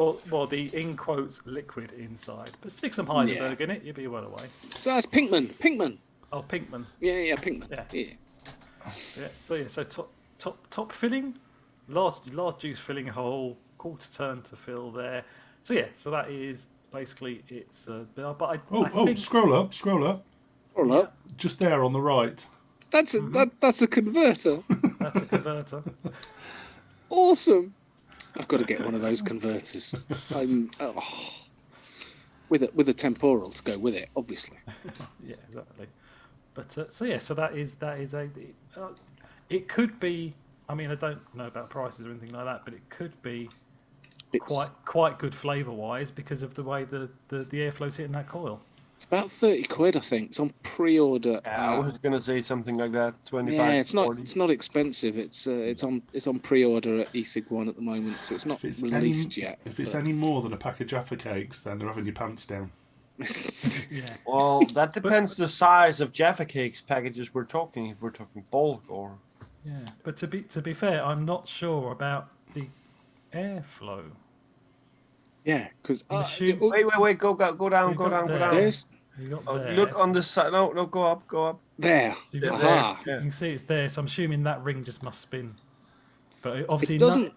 The in quotes liquid inside. But stick some Heisenberg in it, you'll be well away. So that's Pinkman. Oh, Pinkman. Yeah, Pinkman. Yeah. So top filling, last juice filling hole, quarter turn to fill there. So that is basically it's. But I think... scroll up. Scroll up. Just there on the right. That's a converter. That's a converter. Awesome. I've got to get one of those converters. With a temporal to go with it, obviously. Yeah, exactly. But so that is a. It could be. I mean, I don't know about prices or anything like that, but it could be quite good flavour wise because of the way the airflow's hitting that coil. It's about 30 quid, I think. It's on pre-order. I was going to say something like that. 25. Yeah, it's not. 40. It's not expensive. It's on pre-order at eSig One at the moment, so it's not released yet. If it's any more than a pack of Jaffa cakes, then they're having your pants down. Yeah. Well, that depends the size of Jaffa Cakes packages we're talking. If we're talking bulk or. Yeah, but to be fair, I'm not sure about the airflow. Yeah, because wait, go down. There's look on the side. No, go up. There. So you can see it's there. So I'm assuming that ring just must spin. But obviously it doesn't.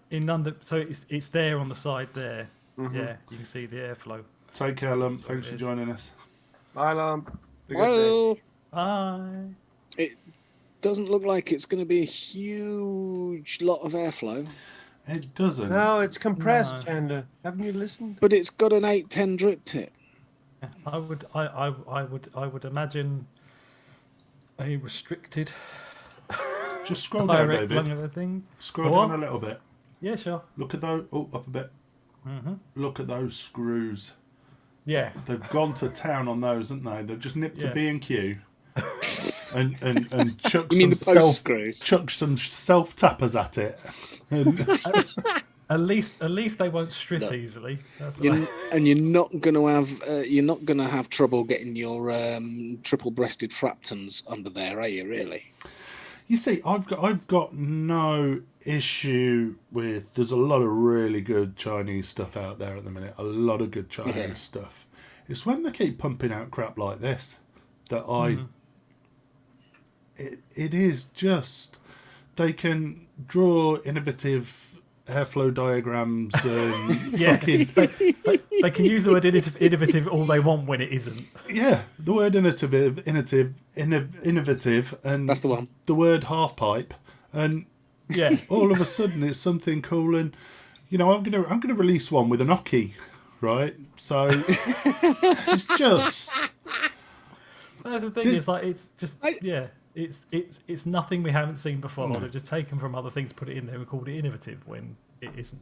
So it's there on the side there. Mm-hmm. Yeah, you can see the airflow. Take care, Lump. Thanks for joining us. Bye, Lump. Well, bye. It doesn't look like it's going to be a huge lot of airflow. It doesn't. No, it's compressed, Chandler. Haven't you listened? But it's got an 810 drip tip. I would imagine a restricted. Just scroll down, David. Thing. Scroll down a little bit. Yeah, sure. Look at those. Oh, up a bit. Mm-hmm. Look at those screws. Yeah. They've gone to town on those, haven't they? They've just nipped to B&Q and chucked some self tappers at it. At least they won't strip easily. And you're not going to have trouble getting your triple-breasted Fraptons under there, are you? Really? You see, I've got no issue with. There's a lot of really good Chinese stuff out there at the minute. A lot of good Chinese stuff. It's when they keep pumping out crap like this that it is just they can draw innovative airflow diagrams and fucking they can use the word innovative all they want when it isn't. yeah, the word innovative, and That's the one. The word half pipe, and Yeah, all of a sudden it's something cool. And you know, I'm gonna release one with an Oki, right? So it's just that's the thing. It's like it's just It's nothing we haven't seen before. No. They've just taken from other things, put it in there, and called it innovative when it isn't.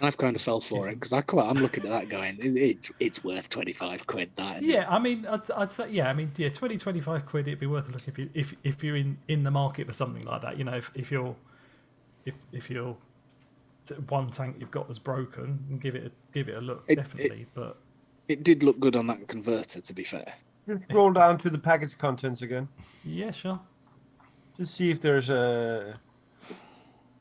I've kind of fell for it because I'm looking at that going, it's worth 25 quid. That isn't it? Yeah, I mean, I'd say, yeah, I mean, yeah, 20, 25 quid, it'd be worth a look if you're in the market for something like that. You know, if your one tank you've got was broken, and give it a look, definitely. But it did look good on that converter, to be fair. Just scroll down to the package contents again. yeah, sure. Just see if there's a.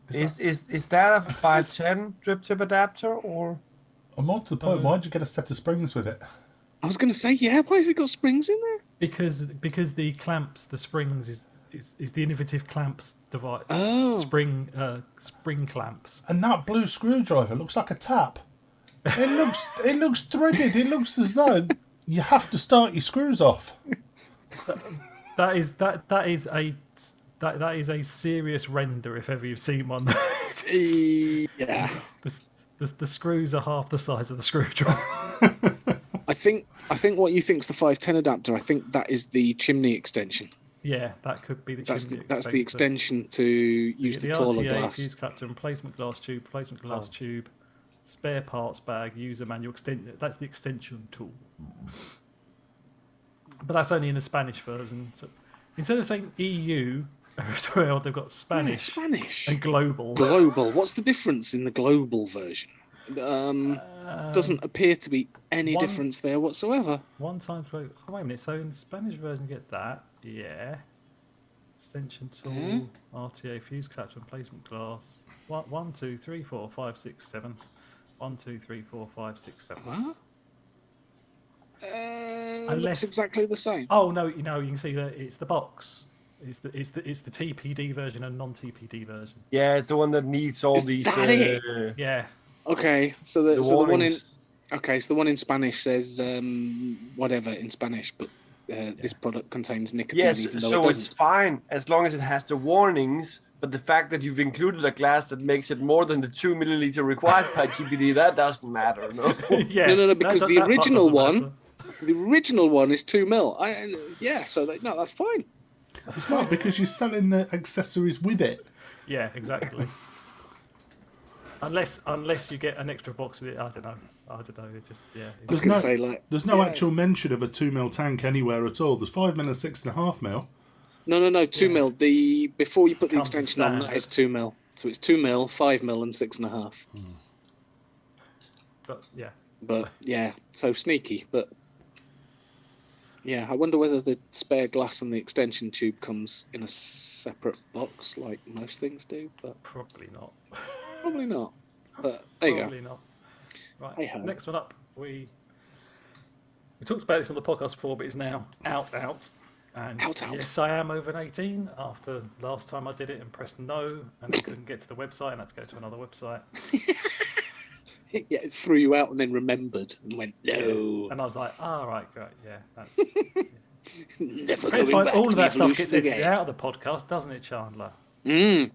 Is that a 510 drip tip adapter or? I'm on to the point. Why'd you get a set of springs with it? I was going to say, yeah, why has it got springs in there? Because the clamps, the springs is the innovative clamps device. Oh. Spring clamps. And that blue screwdriver looks like a tap. It looks threaded. It looks as though you have to start your screws off. That is a serious render if ever you've seen one. Yeah. The screws are half the size of the screwdriver. I think what you think's the 510 adapter, I think that is the chimney extension. Yeah, that could be the chimney. That's the extension to use the taller RTA, glass. fuse capture, replacement glass tube, spare parts bag, user manual extension. That's the extension tool. But that's only in the Spanish version. So instead of saying EU as well, they've got Spanish, Spanish and global. Global. What's the difference in the global version? Doesn't appear to be any difference there whatsoever. One time. Oh, wait a minute. So in the Spanish version, you get that. Yeah. Extension tool, RTA, fuse capture, replacement glass. 1, 2, 3, 4, 5, 6, 7. 1, 2, 3, 4, 5, 6, 7. What? Unless looks exactly the same. Oh no, you can see that it's the box. It's the TPD version and non-TPD version. Yeah, it's the one that needs all Is these. that it? Yeah. Okay, so the warnings. one in Spanish says whatever in Spanish, but this product contains nicotine. Yes, even though so it it's doesn't. fine as long as it has the warnings. But the fact that you've included a glass that makes it more than the 2 milliliter required by TPD, that doesn't matter. No. Yeah. No, because the that part original doesn't matter. the original one is 2 mil. So no, that's fine. It's not because you're selling the accessories with it. Yeah, exactly. Unless you get an extra box with it, I don't know. It just I was gonna say, There's no actual mention of a 2 mil tank anywhere at all. There's 5 mil and 6.5 mil. No, 2 mil. Before you put the Comes as extension on, that standard. is 2 mil. So it's 2 mil, 5 mil, and 6.5. But yeah. But yeah, so sneaky. But yeah, I wonder whether the spare glass and the extension tube comes in a separate box like most things do. But Probably not. probably not. But there you go. Probably not. Right. Hey-ho. Next one up, we talked about this on the podcast before, but it's now out. And Out. yes, I am over 18 after last time I did it and pressed no and I couldn't get to the website and had to go to another website. Yeah, it threw you out and then remembered and went, no. And I was like, right, great, yeah, that's... Never It's going fine. back All to of that stuff gets Evolution edited again. out of the podcast, doesn't it, Chandler? Yeah,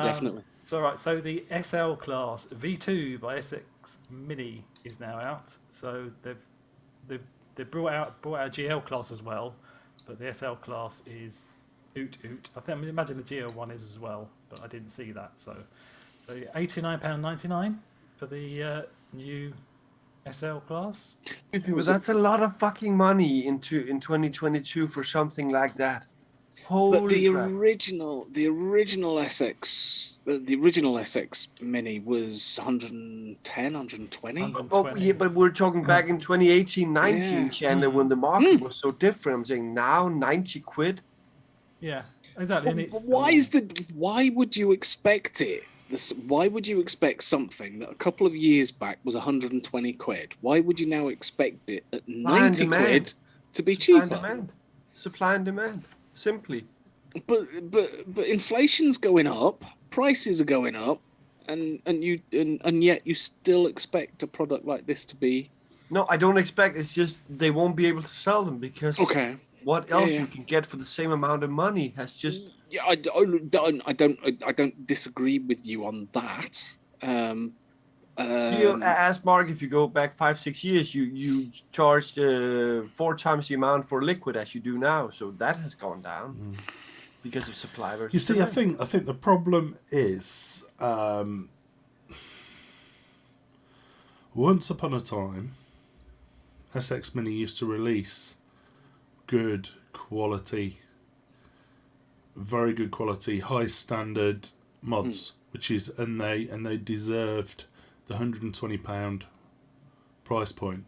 definitely. It's all right. So the SL class V2 by SX Mini is now out. So they've brought out a GL class as well, but the SL class is oot. I imagine the GL one is as well, but I didn't see that. So £89.99 for the new SL class. But that's a lot of fucking money in 2022 for something like that. Holy But the crap. original SX, the original SX Mini was 110, 120. 120. Yeah, but we're talking back in 2018, 19, Yeah. Chandler, when the market was so different. I'm saying now 90 quid. Yeah, exactly. And it's Why would you expect it? Why would you expect something that a couple of years back was 120 quid? Why would you now expect it at 90 quid to be cheaper? Supply and demand. Simply. But inflation's going up, prices are going up, and yet you still expect a product like this to be. No, I don't expect. It's just they won't be able to sell them because what else you can get for the same amount of money has just. Yeah, I don't disagree with you on that. Ask Mark if you go back 5-6 years, you charged 4 times the amount for liquid as you do now, so that has gone down because of supply versus. You see, demand. I think the problem is once upon a time, SX Mini used to release good quality, very good quality, high standard mods, and they deserved the £120 price point.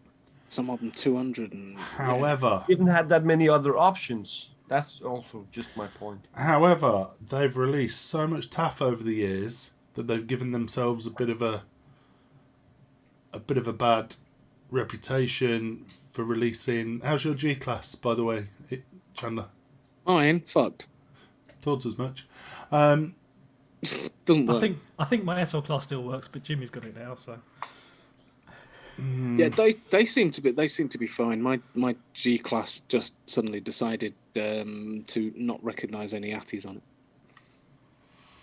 Some of them 200. However, didn't have that many other options. That's also just my point. However, they've released so much TAF over the years that they've given themselves a bit of a bad reputation for releasing. How's your G class, by the way, Chandler? Oh, I ain't fucked. Thought as much. Doesn't work. I think my SL class still works, but Jimmy's got it now, so. Yeah, they seem to be fine. My G class just suddenly decided to not recognise any Atties on it.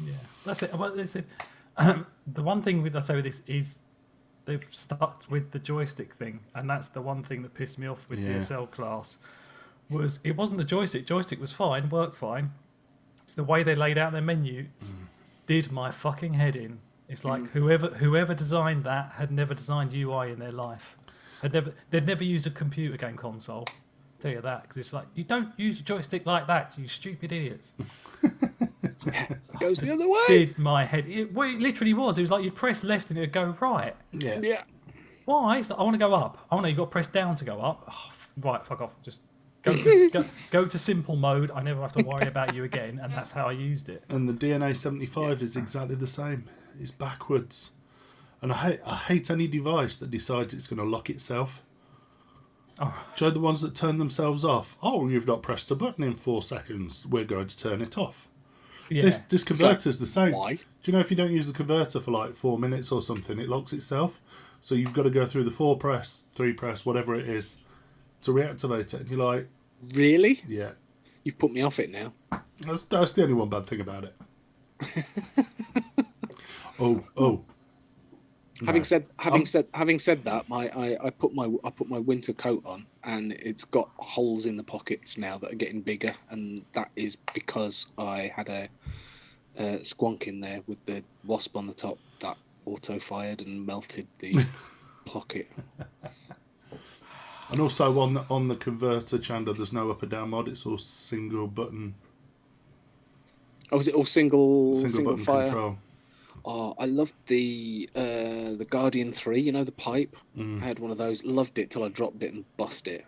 Yeah, that's it. Well, the one thing I say with this is they've stuck with the joystick thing, and that's the one thing that pissed me off with the SL class. It wasn't the joystick. Joystick was fine, worked fine. It's the way they laid out their menus did my fucking head in. It's like whoever designed that had never designed UI in their life. They'd never used a computer game console. I'll tell you that, because it's like, you don't use a joystick like that, you stupid idiots. It goes the other way. Did my head? It literally was. It was like you'd press left and it'd go right. Yeah. Why? It's like, I want to go up. Oh no, you got to press down to go up. Oh, right, fuck off. Just go to simple mode. I never have to worry about you again, and that's how I used it. And the DNA 75 is exactly the same. It's backwards, and I hate any device that decides it's going to lock itself. Oh. Do you know the ones that turn themselves off? Oh, you've not pressed a button in 4 seconds. We're going to turn it off. Yeah. This converter's the same. Why? Do you know if you don't use the converter for like 4 minutes or something, it locks itself? So you've got to go through the 4 press, 3 press, whatever it is, to reactivate it. And you're like, really? Yeah. You've put me off it now. That's the only one bad thing about it. Oh. Having said that, I put my winter coat on, and it's got holes in the pockets now that are getting bigger, and that is because I had a squonk in there with the wasp on the top that auto fired and melted the pocket. And also on the converter, Chandler, there's no up and down mod. It's all single button. Oh, is it all single button fire? Control. Oh, I loved the Guardian 3, you know, the pipe. I had one of those, loved it till I dropped it and bust it.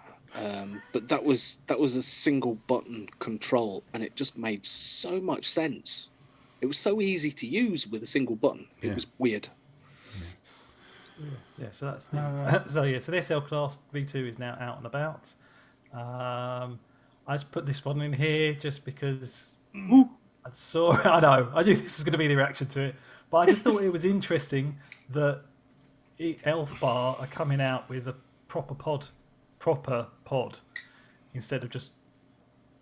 But that was a single button control, and it just made so much sense. It was so easy to use with a single button. It was weird. Yeah, so that's now. So the SL Class V2 is now out and about. I just put this one in here just because I saw. I know. I knew this was going to be the reaction to it, but I just thought it was interesting that Elf Bar are coming out with a proper pod, instead of just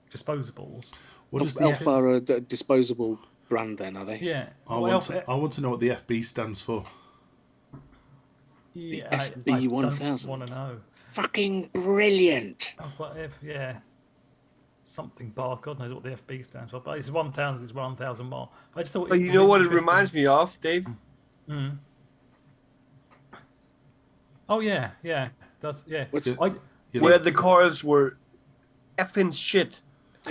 disposables. What is Elf Bar are a disposable brand, then, are they? Yeah. I want to know what the FB stands for. Yeah, FB 1000. Want to know? Fucking brilliant. Oh, whatever, yeah. Something bar. God knows what the FB stands for, but it's 1,000. It's 1,000 more. I just thought. But you know what it reminds me of, Dave? Oh yeah. That's yeah. Where the coils were effing shit.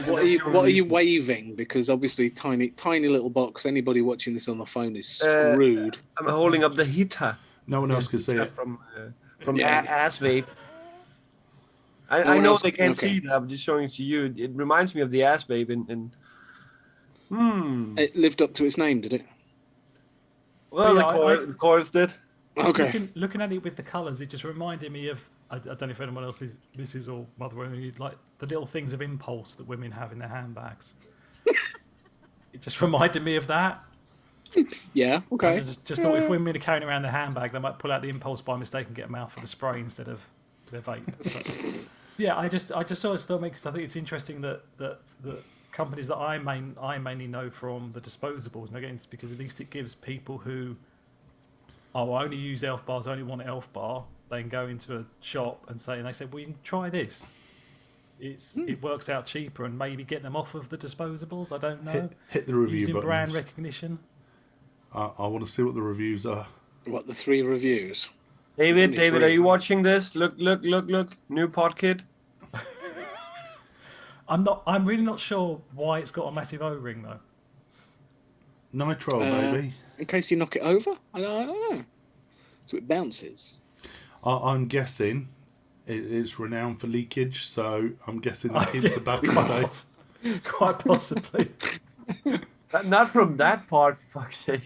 What are you waving? Because obviously, tiny little box. Anybody watching this on the phone is screwed. I'm holding up the Hita. No one else can see it. From Ass Vape. I one know else- they can't okay. see that. I'm just showing it to you. It reminds me of the ass vape It lived up to its name, did it? Well, Yeah, the coils did. Just Okay. looking at it with the colours, it just reminded me of, I don't know if anyone else is, misses or mother, like the little things of impulse that women have in their handbags. It just reminded me of that. Yeah. Okay. I just thought if women are carrying around their handbag, they might pull out the impulse by mistake and get a mouthful of spray instead of their vape. But, yeah, I just saw it still because I think it's interesting that companies that I mainly know from the disposables, and again, it's because at least it gives people who I only use elf bars, I only want an elf bar. They can go into a shop and they say, well, you can try this. It works out cheaper and maybe get them off of the disposables. I don't know. Hit the review Using buttons. brand recognition. I want to see what the reviews are. What, the 3 reviews? David, It's only are 3. you watching this? Look. New pod kit. I'm really not sure why it's got a massive O-ring though. Nitro, baby. In case you knock it over? I don't know. So it bounces. I'm guessing it's renowned for leakage, so I'm guessing that keeps the battery safe. Quite possibly. Not from that part, fuck sake.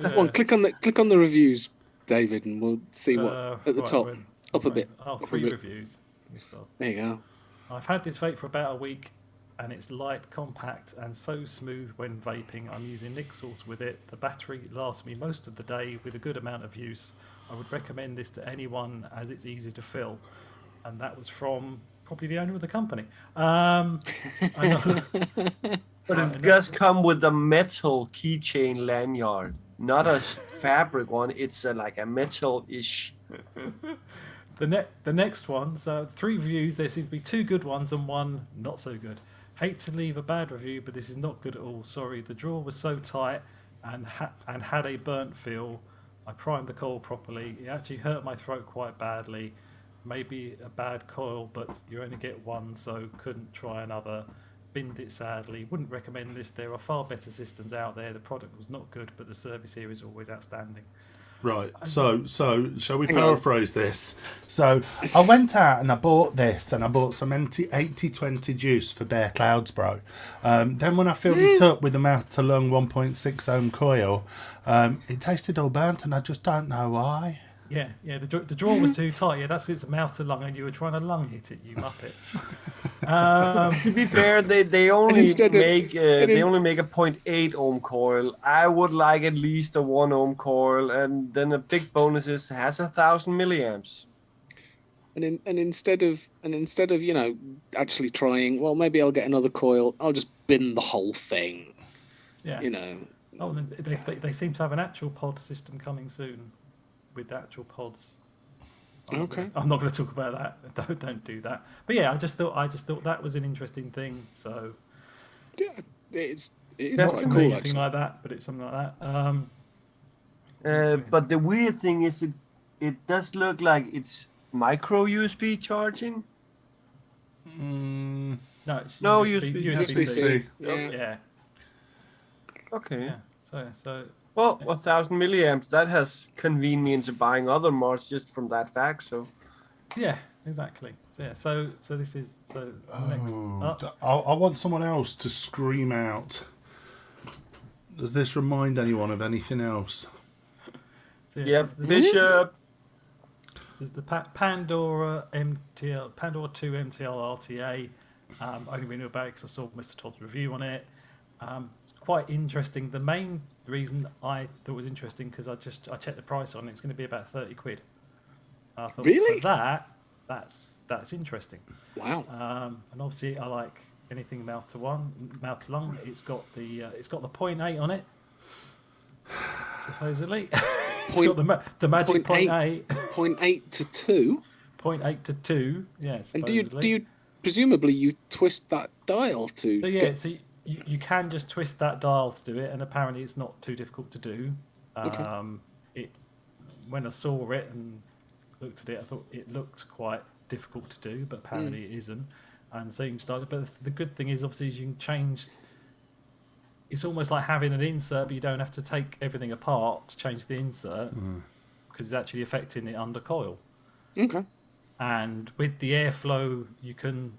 Well, click on the reviews, David, and we'll see what at the top. Up a bit. Oh, Up a 3 bit. reviews. There you go. I've had this vape for about a week, and it's light, compact, and so smooth when vaping. I'm using Nixels with it. The battery lasts me most of the day with a good amount of use. I would recommend this to anyone as it's easy to fill. And that was from probably the owner of the company. But it does come with a metal keychain lanyard, not a fabric one. It's like a metal-ish. The next one, so 3 reviews. There seems to be 2 good ones and 1 not so good. Hate to leave a bad review, but this is not good at all. Sorry, the drawer was so tight and had a burnt feel. I primed the coil properly. It actually hurt my throat quite badly. Maybe a bad coil, but you only get 1, so couldn't try another. Binned it sadly. Wouldn't recommend this. There are far better systems out there. The product was not good, but the service here is always outstanding. Right, so shall we Hang on. paraphrase this? So I went out and I bought this, and I bought some 80-20 juice for Bear Clouds, bro. Then when I filled it up with the mouth to lung 1.6 ohm coil, it tasted all burnt, and I just don't know why. Yeah, the drawer was too tight. Yeah, that's because it's mouth to lung, and you were trying to lung hit it, you muppet. To be fair, they only instead of- make they only make a 0.8 ohm coil. I would like at least a 1 ohm coil, and then a big bonus is it has 1,000 milliamps. And instead of actually trying, well, maybe I'll get another coil. I'll just bin the whole thing. Yeah. Oh, and they seem to have an actual pod system coming soon, with actual pods. Okay. I'm not going to talk about that. Don't do that. But yeah, I just thought that was an interesting thing. So Yeah, it's not quite for cool me anything actually. like that, but it's something like that. But the weird thing is, it does look like it's micro USB charging. Mm, No, it's No, USB-C. USB-C. Yeah. Yeah. Okay. Yeah. So Well, 1,000 milliamps. That has convened me into buying other mods just from that fact. So yeah, exactly. So yeah, so this is the next. I want someone else to scream out. Does this remind anyone of anything else? So yeah, this is the, Bishop. This is the Pandora 2 MTL RTA. Only really knew about it because I saw Mr. Todd's review on it. It's quite interesting. The main reason I thought it was interesting because I checked the price on it. It's going to be about 30 quid. I thought, Really? For that's interesting. Wow. And obviously I like anything mouth to lung. It's got the 0.8 on it. Supposedly, it's got the magic 0.8. 0.8 to 2. 0.8 to 2. Yeah. And Supposedly. do you presumably you twist that dial to? So yeah, get- so you can just twist that dial to do it, and apparently it's not too difficult to do. When I saw it and looked at it, I thought it looked quite difficult to do, but apparently it isn't. And so you can start it. But the good thing is obviously you can change. It's almost like having an insert, but you don't have to take everything apart to change the insert because it's actually affecting it under coil. Okay. and with the airflow, you can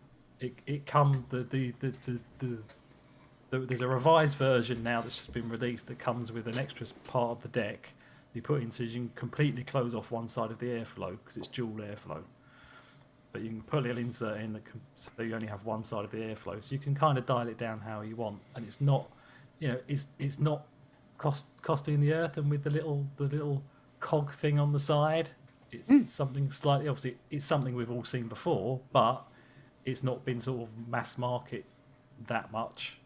there's a revised version now that's just been released that comes with an extra part of the deck you put in so you can completely close off one side of the airflow because it's dual airflow. But you can put a little insert in so you only have one side of the airflow, so you can kind of dial it down how you want, and it's not, it's not costing the earth. And with the little cog thing on the side, it's something slightly, obviously it's something we've all seen before, but it's not been sort of mass market that much.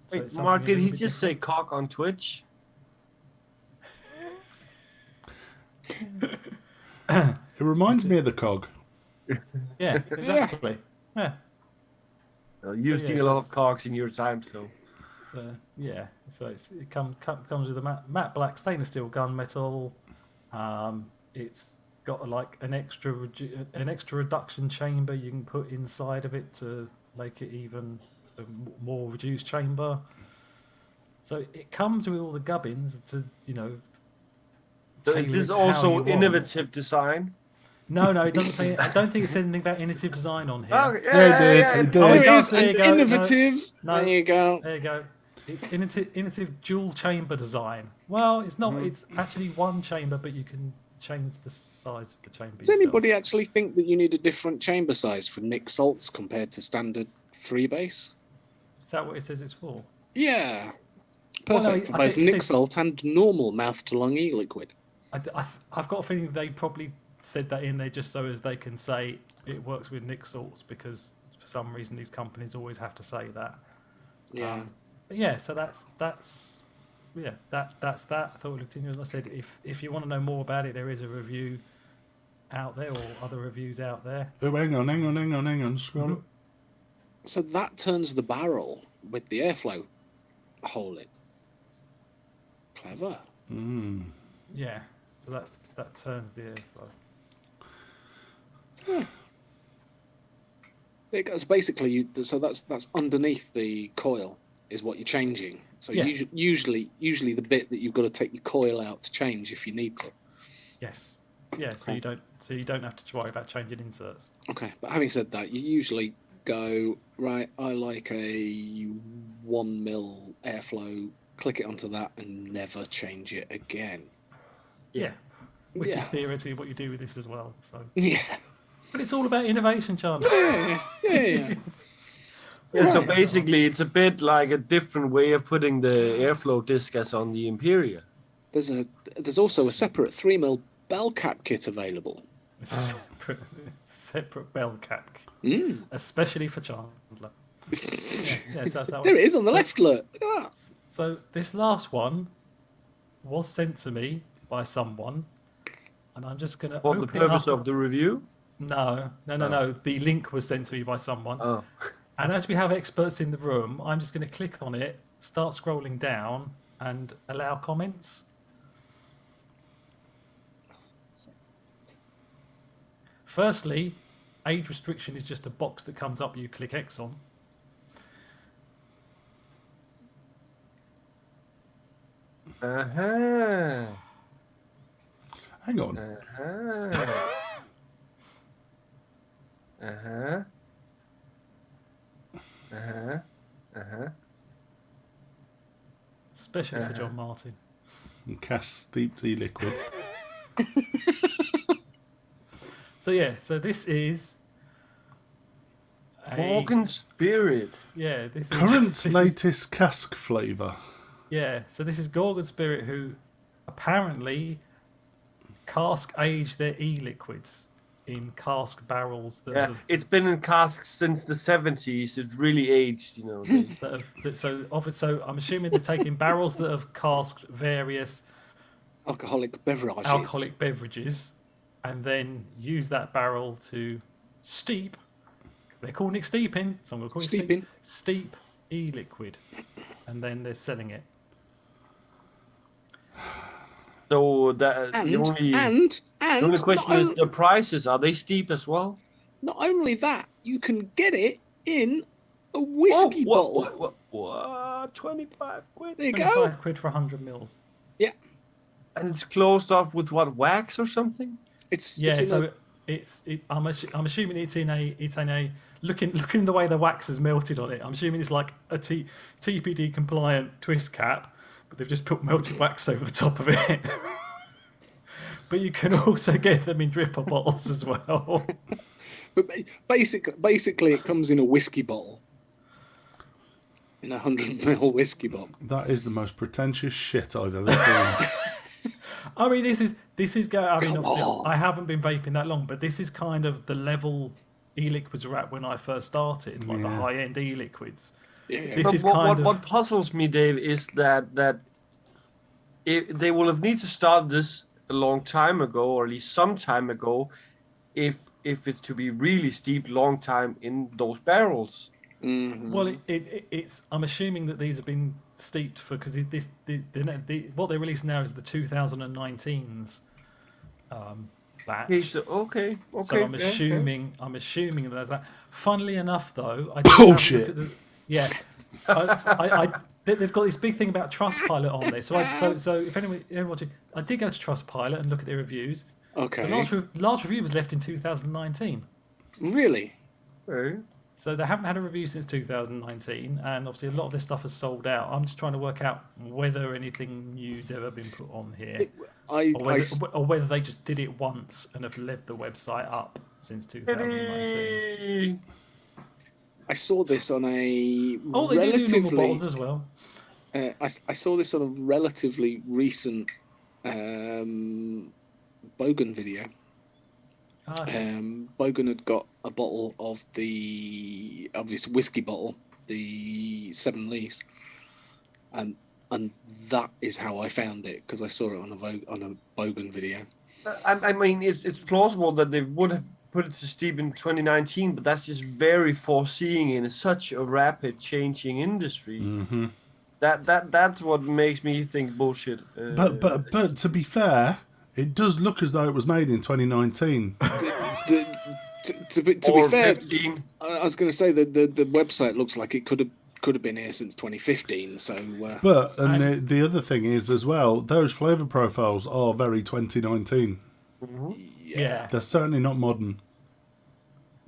So Wait, Mark, did he just say cock on Twitch? It reminds me of the cog. Yeah, exactly. Yeah. Using a lot of cocks in your time, so. So it comes with a matte black stainless steel gunmetal. It's got like an extra reduction chamber you can put inside of it to make it even a more reduced chamber. So it comes with all the gubbins to There's also innovative design. No, it doesn't say. I don't think it says anything about innovative design on here. Oh, It did. Oh, it is There you go. innovative. No. There you go. There you go. It's innovative dual chamber design. Well, it's not. It's actually one chamber, but you can change the size of the chamber. Does anybody actually think that you need a different chamber size for Nick Salts compared to standard freebase? Is that what it says it's for? Yeah. Well, Perfect no, for I both think it Nick says- Salt and normal mouth-to-lung e-liquid. I've got a feeling they probably said that in there just so as they can say it works with Nick Salts, because for some reason these companies always have to say that. Yeah. But yeah, so that's that. I thought we looked into it. As I said, if you want to know more about it, there is a review out there, or other reviews out there. Oh, hang on. Scroll up. So that turns the barrel with the airflow hole in. Clever. Yeah, so that turns the airflow. It goes basically. So that's underneath the coil is what you're changing. So Yeah. usually the bit that you've got to take your coil out to change if you need to. Yes. Yeah, so you don't have to worry about changing inserts. Okay, but having said that, you usually go right. I like a 1 mil airflow. Click it onto that and never change it again. Yeah. Which Yeah. is theoretically what you do with this as well. So, Yeah. but it's all about innovation, Chandler. Yeah. Yeah, so basically it's a bit like a different way of putting the airflow disc as on the Imperia. There's also a separate 3 mil bell cap kit available. It's a separate bell cap, Mm. especially for Chandler. Yeah, so that's that There one. it is on the left. Look at that. So this last one was sent to me by someone, and I'm just going to For open the purpose it up. of the review? No. The link was sent to me by someone. Oh. And as we have experts in the room, I'm just going to click on it, start scrolling down, and allow comments. Firstly, age restriction is just a box that comes up, you click X on. Uh-huh. Hang on. Uh-huh. Uh-huh. Uh-huh. Uh-huh. Especially for John Martin. And Cass steeped e-liquid. So this is Morgan Spirit. this is Current this is- latest cask flavour. Yeah, so this is Gorgon Spirit, who apparently cask age their e-liquids in cask barrels that Yeah, have, it's been in casks since the 70s. It really aged, so I'm assuming they're taking barrels that have casked various Alcoholic beverages. alcoholic beverages, and then use that barrel to steep. They're calling it steeping, so I'm going to call it Steeping. steep e-liquid, and then they're selling it. So the only question is the prices. Are they steep as well? Not only that, you can get it in a whiskey bottle. What? 25 quid? There you 25 go. quid for 100 mils. Yeah. And it's closed off with what, wax or something? It's Yeah, in so a I'm assuming it's in a looking the way the wax has melted on it. I'm assuming it's like a TPD compliant twist cap, but they've just put melted wax over the top of it. But you can also get them in dripper bottles as well. But basically, it comes in a whiskey bottle, in a 100ml whiskey bottle. That is the most pretentious shit I've ever seen. I mean, this is. I mean, Come obviously, on. I haven't been vaping that long, but this is kind of the level e-liquids were at when I first started, like the Yeah. high-end e-liquids. Yeah. This But is kind of. what puzzles me, Dave, is that they will have need to start this a long time ago, or at least some time ago, if it's to be really steep long time in those barrels. Mhm. Well, it's. I'm assuming that these have been steeped for because what they're releasing now is the 2019s batch. Okay. So I'm yeah, assuming that there's that. Funnily enough, though, I Bullshit. they've got this big thing about Trustpilot on there. So if anyone watching, I did go to Trustpilot and look at their reviews. Okay. The last review was left in 2019. Really? Okay. So they haven't had a review since 2019, and obviously a lot of this stuff has sold out. I'm just trying to work out whether anything new's ever been put on here, or whether they just did it once and have left the website up since 2019. I saw this on a Oh, they do normal relatively. bottles as well. I saw this on a relatively recent Bogan video. Okay. Bogan had got a bottle of the obvious whiskey bottle, the 7 Leaves, and that is how I found it because I saw it on a Bogan video. I mean, it's plausible that they would have put it to steep in 2019, but that's just very foreseeing in such a rapid changing industry. Mm-hmm. That's what makes me think bullshit. But to be fair, it does look as though it was made in 2019. To be or fair, 15. I was going to say that the website looks like it could have been here since 2015. So, But the other thing is as well, those flavour profiles are very 2019. Yeah. They're certainly not modern.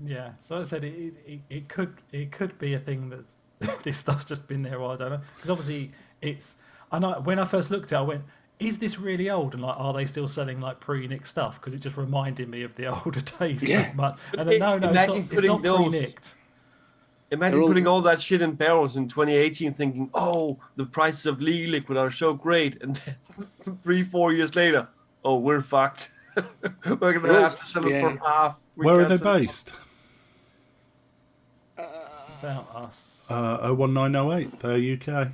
Yeah. So I said it could be a thing that this stuff's just been there. I don't know because obviously it's. When I first looked at it, I went, "Is this really old?" And like, are they still selling like pre-nicked stuff? Because it just reminded me of the older days so much. And then no, it's not pre-nicked. Imagine putting all that shit in barrels in 2018, thinking, "Oh, the prices of legal liquid are so great," and then 3-4 years later, "Oh, we're fucked. We're gonna have to sell it for half." Where are they based? About us. 01908, they're UK.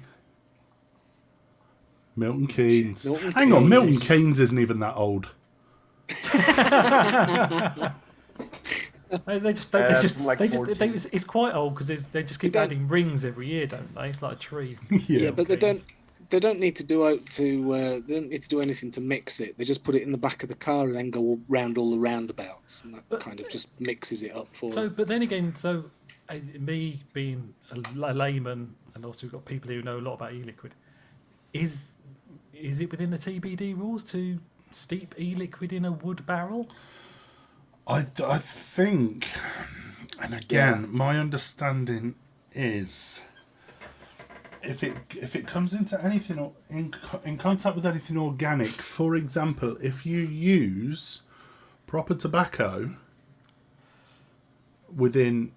Milton Keynes. Milton Hang on, Keynes. Milton Keynes isn't even that old. It's quite old because they just keep They don't- adding rings every year, don't they? It's like a tree. yeah, but they Keynes. don't need to they don't need to do anything to mix it. They just put it in the back of the car and then go round all the roundabouts, and that kind of just mixes it up for. So, but then again, me being a layman, and also we've got people who know a lot about e-liquid. Is it within the TBD rules to steep e-liquid in a wood barrel? I think, and again, my understanding is, if it comes into anything or in contact with anything organic, for example, if you use proper tobacco within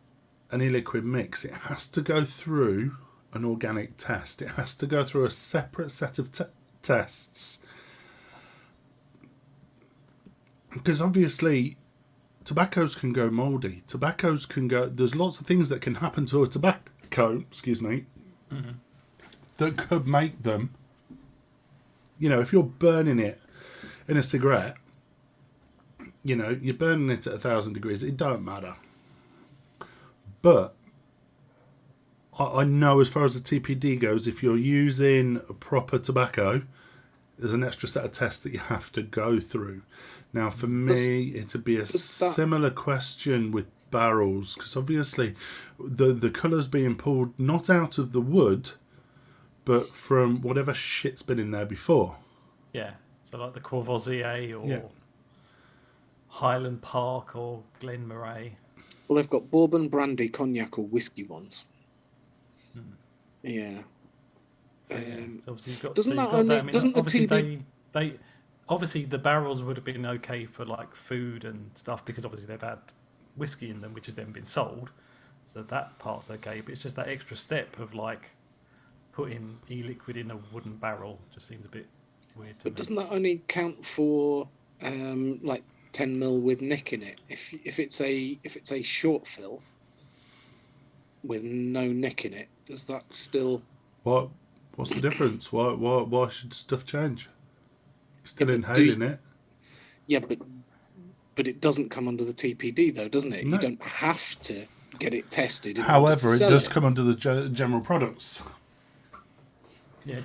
an e-liquid mix, it has to go through an organic test. It has to go through a separate set of tests. Because obviously, tobaccos can go mouldy. Tobaccos can go... There's lots of things that can happen to a tobacco, that could make them... You know, if you're burning it in a cigarette, you know, you're burning it at 1,000 degrees, it don't matter. But I know as far as the TPD goes, if you're using proper tobacco, there's an extra set of tests that you have to go through. Now, for me, it'd be a similar question with barrels, because obviously the colour's being pulled not out of the wood, but from whatever shit's been in there before. Yeah. So like the Courvoisier or... Yeah. Highland Park or Glen Moray. Well, they've got bourbon, brandy, cognac, or whiskey ones. Yeah. So, so obviously you've got. Doesn't so that you've got only? that. I mean, Doesn't the obviously TB? they obviously the barrels would have been okay for like food and stuff because obviously they've had whiskey in them, which has then been sold. So that part's okay, but it's just that extra step of like putting e-liquid in a wooden barrel just seems a bit weird to But me. doesn't that only count for like 10 mil with nick in it? If it's a short fill with no nick in it, does that still? What's the difference? Why should stuff change? You're still Yeah, but inhaling it. Yeah, but it doesn't come under the TPD though, doesn't it? No. You don't have to get it tested. However, it does come under the general products. Yeah,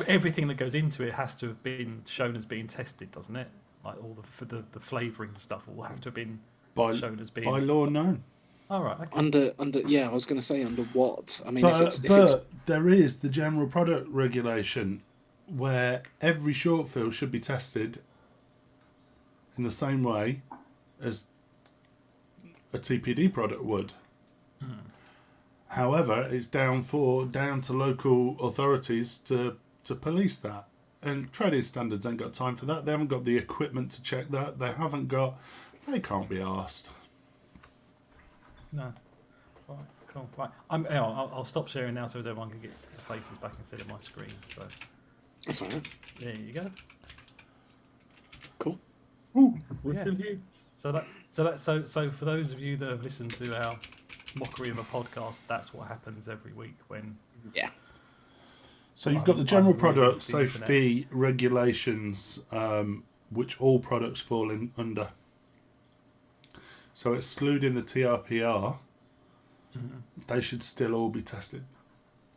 everything that goes into it has to have been shown as being tested, doesn't it? Like all the flavouring stuff will have to have been shown as being by law, no. All right. Okay. Under yeah, I was going to say under what? I mean, But there is the general product regulation where every short fill should be tested in the same way as a TPD product would. However, it's down to local authorities to police that. And trading standards ain't got time for that. They haven't got the equipment to check that. They can't be asked. No. Right. Cool. Right. I'll stop sharing now so everyone can get the faces back instead of my screen. So That's all right. there you go. Cool. We're Yeah. still here. So for those of you that have listened to our mockery of a podcast, that's what happens every week when. Yeah. So you've got the general I'm reading product the internet. safety regulations, which all products fall in under. So excluding the TRPR, they should still all be tested.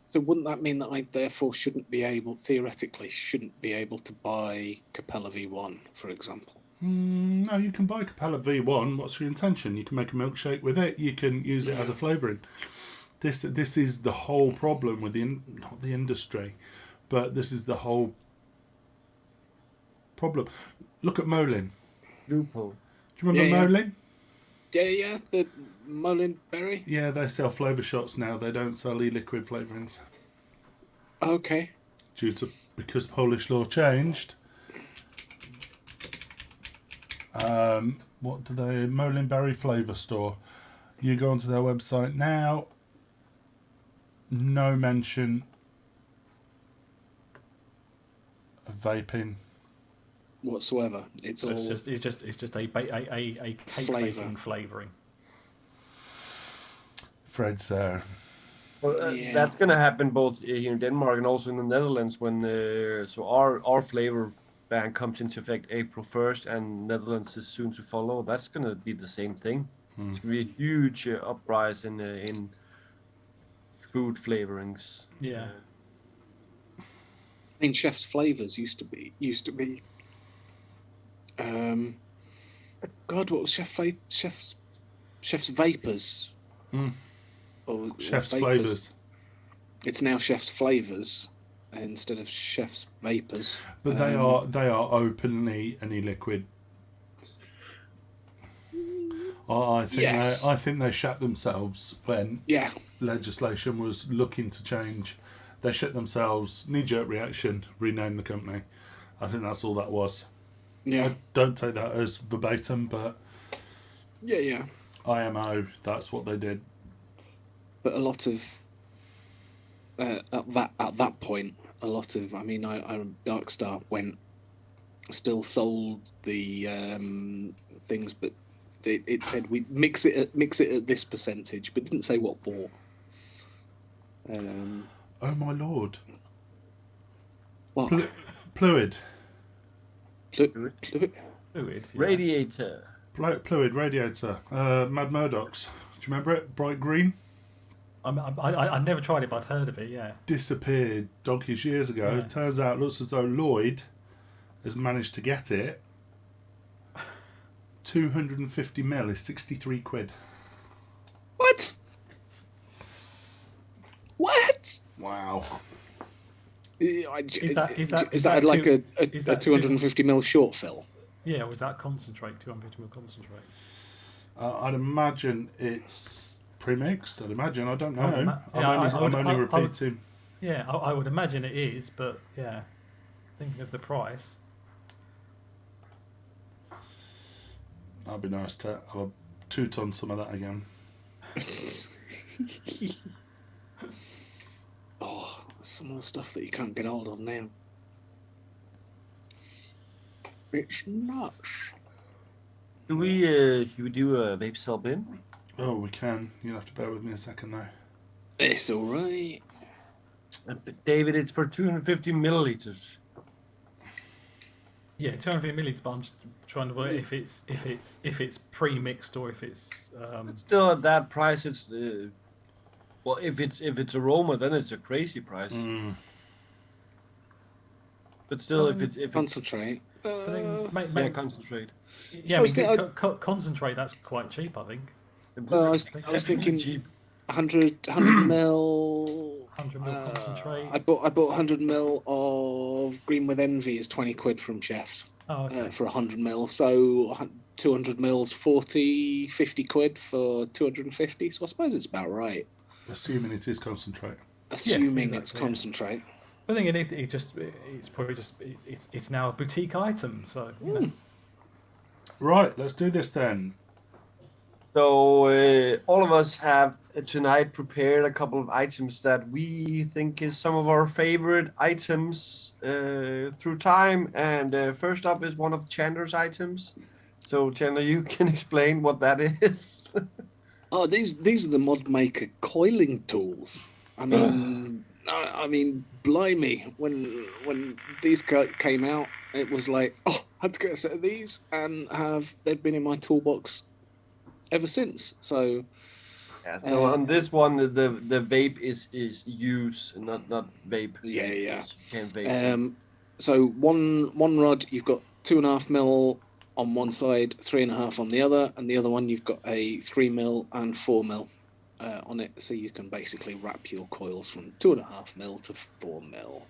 So wouldn't that mean that I therefore theoretically shouldn't be able to buy Capella V1, for example? No, you can buy Capella V1. What's your intention? You can make a milkshake with it. You can use it as a flavouring. This is the whole problem with not the industry, but this is the whole problem. Look at Molin. Loophole. Do you remember Yeah. Molin? Yeah, the Mullen Berry. Yeah, they sell flavour shots now. They don't sell e-liquid flavourings Okay. because Polish law changed. What do they? Molin Berry Flavour Store. You go onto their website now. No mention of vaping. Whatsoever. It's all It's just a cake Flavour. baking flavouring. Fred, Well, Yeah. that's going to happen both here in Denmark and also in the Netherlands when our flavor ban comes into effect April 1st and Netherlands is soon to follow. That's going to be the same thing. It's going to be a huge uprising in food flavorings. Yeah. I mean, Chef's Flavors used to be. God, what was Chef's Vapors? Or Chef's Vapors. Flavours. It's now Chef's Flavors instead of Chef's Vapors. But they are openly an e-liquid. Yes. I think they shat themselves when Yeah. legislation was looking to change. They shit themselves, knee-jerk reaction, rename the company. I think that's all that was. Yeah. I don't take that as verbatim, but Yeah. IMO, that's what they did. But a lot of at that point, a lot of I Darkstar still sold the things, but it said we mix it at this percentage, but didn't say what for. Oh my lord. What? Pluid. Fluid? Fluid. Yeah. Radiator. Pluid radiator. Mad Murdoch's. Do you remember it? Bright green. I never tried it, but I'd heard of it. Yeah. Disappeared donkeys years ago. Yeah. Turns out it looks as though Lloyd has managed to get it. 250 mil is 63 quid. What? What? Wow. Is that like too- a 250 mil short fill? Yeah, was that concentrate, 250ml concentrate? I'd imagine it's pre-mixed. I'd imagine. I don't know. I would ima- yeah, I'm only I would- repeating. Yeah, I would imagine it is, but yeah, thinking of the price. That'd be nice to have a 2-ton some of that again. Oh, some of the stuff that you can't get hold of now. It's nuts. Do we do a vape sell bin? Oh, we can. You'll have to bear with me a second though. It's all right. David, it's for 250 milliliters. Yeah, 250 milliliters, but I'm just trying to work if it's pre-mixed or if it's. But still, at that price, it's well, if it's aroma, then it's a crazy price. But still, if it's Concentrate. I think yeah, concentrate. Yeah, I was concentrate. That's quite cheap, I think. I was thinking cheap. 100 mil. 100ml concentrate. I bought 100 mil of Green with Envy is 20 quid from Chefs Oh, okay. for 100 mil. So 200 mils 40, 50 quid for 250. So I suppose it's about right. Assuming it is concentrate. Assuming exactly, it's yeah. concentrate. I think it's probably just it's now a boutique item. So you know. Right, let's do this then. So all of us have tonight prepared a couple of items that we think is some of our favorite items through time. And first up is one of Chandler's items. So Chandler, you can explain what that is. Oh, these are the mod maker coiling tools. I mean, blimey! When these came out, it was like, oh, I had to get a set of these, and they've been in my toolbox ever since. So, Yeah, so on this one, the vape is use, not vape. Yeah. You can't vape. So one rod, you've got 2.5 mil on one side, 3.5 on the other, and the other one you've got a 3 mil and 4 mil on it. So you can basically wrap your coils from 2.5 mil to 4 mil.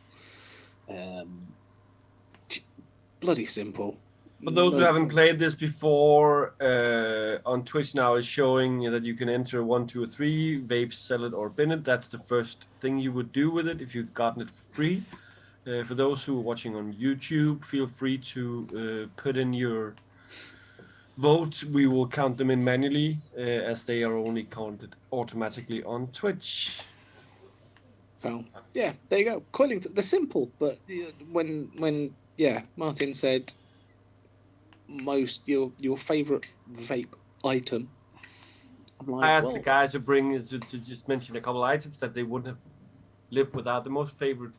Bloody simple. For those who haven't played this before, on Twitch now is showing that you can enter 1, 2, or 3, vape, sell it, or bin it. That's the first thing you would do with it if you've gotten it for free. For those who are watching on YouTube, feel free to put in your votes. We will count them in manually as they are only counted automatically on Twitch. So yeah, there you go. Coiling. They're simple, but when Martin said your favorite vape item, I'm like, I asked well, the guys to just mention a couple items that they wouldn't have lived without. The most favorite.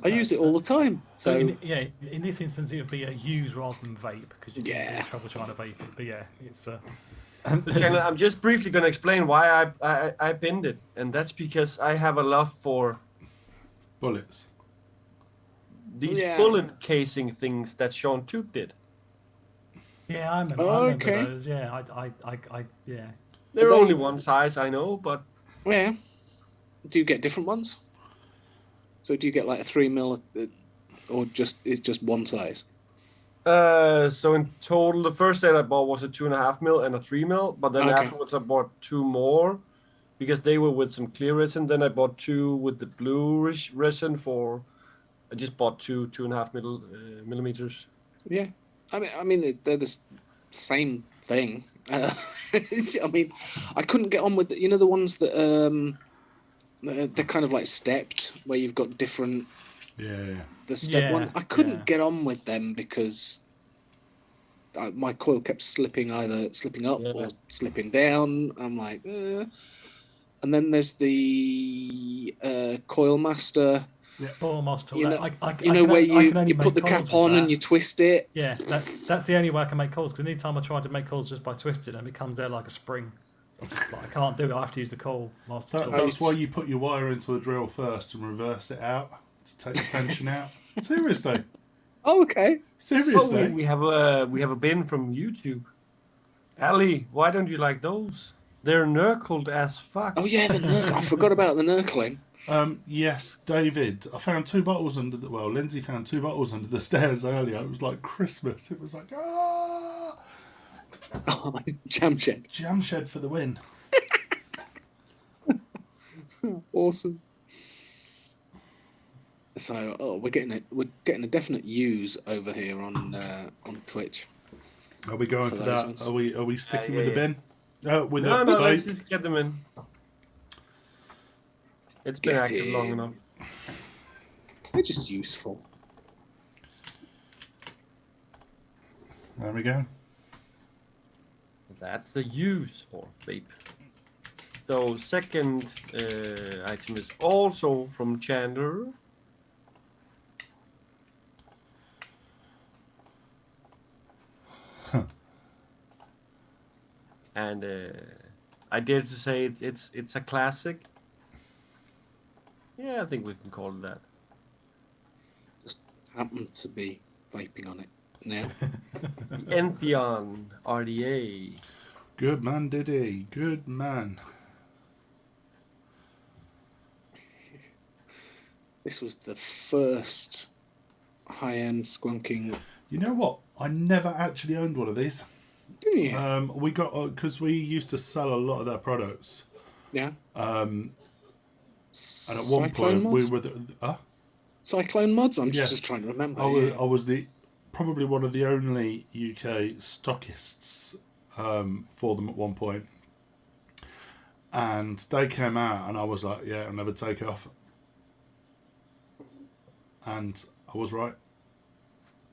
I use it all the time. So So in this instance, it would be a use rather than vape because you Yeah. get in trouble trying to vape it. But yeah, it's And I'm just briefly going to explain why I binned it, and that's because I have a love for Bullets. these Yeah. bullet casing things that Sean Took did. yeah, I remember Okay. those. Yeah, I yeah. They're Are they- only one size, I know, but yeah, do you get different ones? So do you get like a 3 mil, or it's just one size? so in total, the first set I bought was a 2.5 mil and a 3 mil, but then Okay. afterwards I bought 2 more because they were with some clear resin. Then I bought 2 with the bluish resin I just bought 2.5 millimeters. Yeah, I mean they're the same thing. I mean, I couldn't get on with the ones that they're kind of like stepped, where you've got different. Yeah. The step Yeah, one, I couldn't yeah. get on with them because my coil kept either slipping up Yeah. or slipping down. I'm like, and then there's the Coil Master. Almost. You know, I where can only you make put the calls cap with on that. and you twist it. Yeah, that's the only way I can make calls because anytime I try to make calls just by twisting them, it comes there like a spring. So I'm just like, I can't do it. I have to use the coil master tool. That's why you put your wire into a drill first and reverse it out to take the tension out. Seriously. Oh, okay. Seriously. Oh, we have a bin from YouTube. Ali, why don't you like those? They're knuckled as fuck. Oh yeah, the Nurgle. I forgot about the Nurgling. Yes, David. I found 2 bottles under the. Well, Lindsay found 2 bottles under the stairs earlier. It was like Christmas. It was like Oh, Jam Shed. Jam Shed for the win. Awesome. So, we're getting a definite use over here on Twitch. Are we going for those that? ones. Are we sticking Yeah, with the bin? With No, the let's vape? just get them in. It's been Get active long in. enough. They're just useful. There we go. That's the use for vape. So second item is also from Chandler. And I dare to say it's a classic. Yeah, I think we can call it that. Just happen to be vaping on it now. The Entheon RDA. Good man, Diddy. Good man. This was the first high-end squonking. You know what? I never actually owned one of these. Didn't you? We got because we used to sell a lot of their products. Yeah. And at one Cyclone point mods? we were Cyclone mods. I'm Yeah. just trying to remember. I was probably one of the only UK stockists for them at one point, and they came out, and I was like, "Yeah, I'll never take off," and I was right.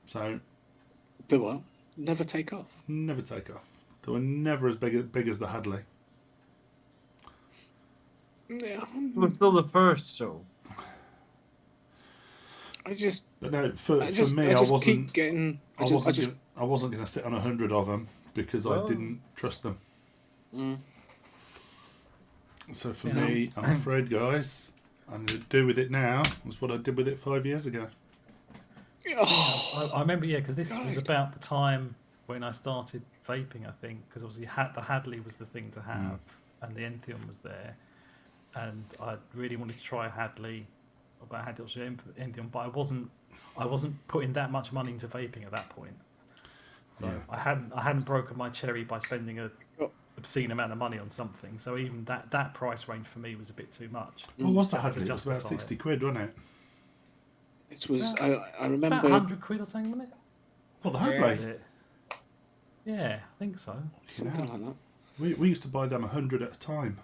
So The what? Never take off. never take off. They were never as big as the Hadley. Yeah. It was still the first, so. I just. But no, for I just me, I wasn't. keep getting. I wasn't going to sit on 100 of them because I Oh. didn't trust them. Mm. So for Yeah. me, I'm afraid, guys, I'm going to do with it now was what I did with it 5 years ago. Oh, I remember, because this was God. about the time when I started vaping, I think, because obviously the Hadley was the thing to have, and the Entheon was there, and I really wanted to try a Hadley, but I had also Entheon, but I wasn't putting that much money into vaping at that point, so Yeah. I hadn't broken my cherry by spending a Oh. obscene amount of money on something. So even that price range for me was a bit too much. What was the to Hadley? It was about justify 60 quid, wasn't it? it was. Yeah. I It's about remember 100 quid or something, wasn't it? Well, the Yeah. Hadley. Is it? Yeah, I think so. something like that. We used to buy them 100 at a time.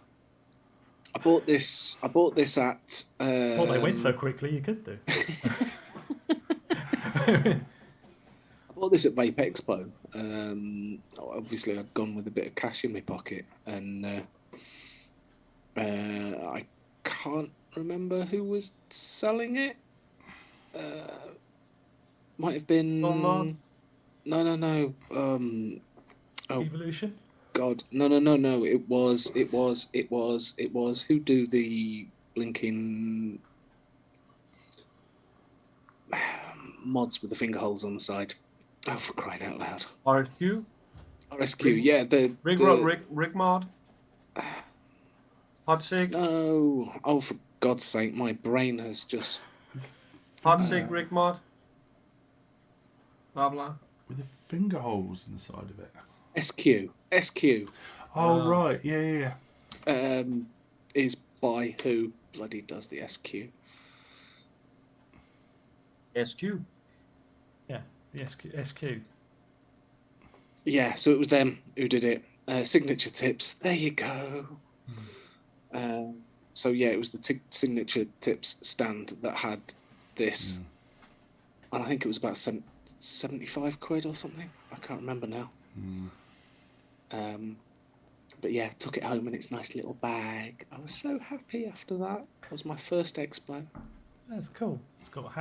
I bought this at. Well, they went so quickly, you could do. I bought this at Vape Expo. Obviously, I'd gone with a bit of cash in my pocket, and I can't remember who was selling it. Might have been. Walmart? No. Oh Evolution? God, no! It was. Who do the blinking mods with the finger holes on the side? Oh, for crying out loud! RSQ? RSQ, yeah. Rick Mod? Hot Sig? No. Oh, for God's sake, my brain has just. Hot Sig Rick Mod? Blah blah. With the finger holes in the side of it. SQ. Oh, right. Yeah. Is by who bloody does the SQ? SQ. Yeah, the SQ. Yeah, so it was them who did it. Signature Tips. There you go. So yeah, it was the Signature Tips stand that had this, and I think it was about 75 quid or something. I can't remember now. But yeah, took it home in its nice little bag. I was so happy after that. That was my first expo. That's cool. It's got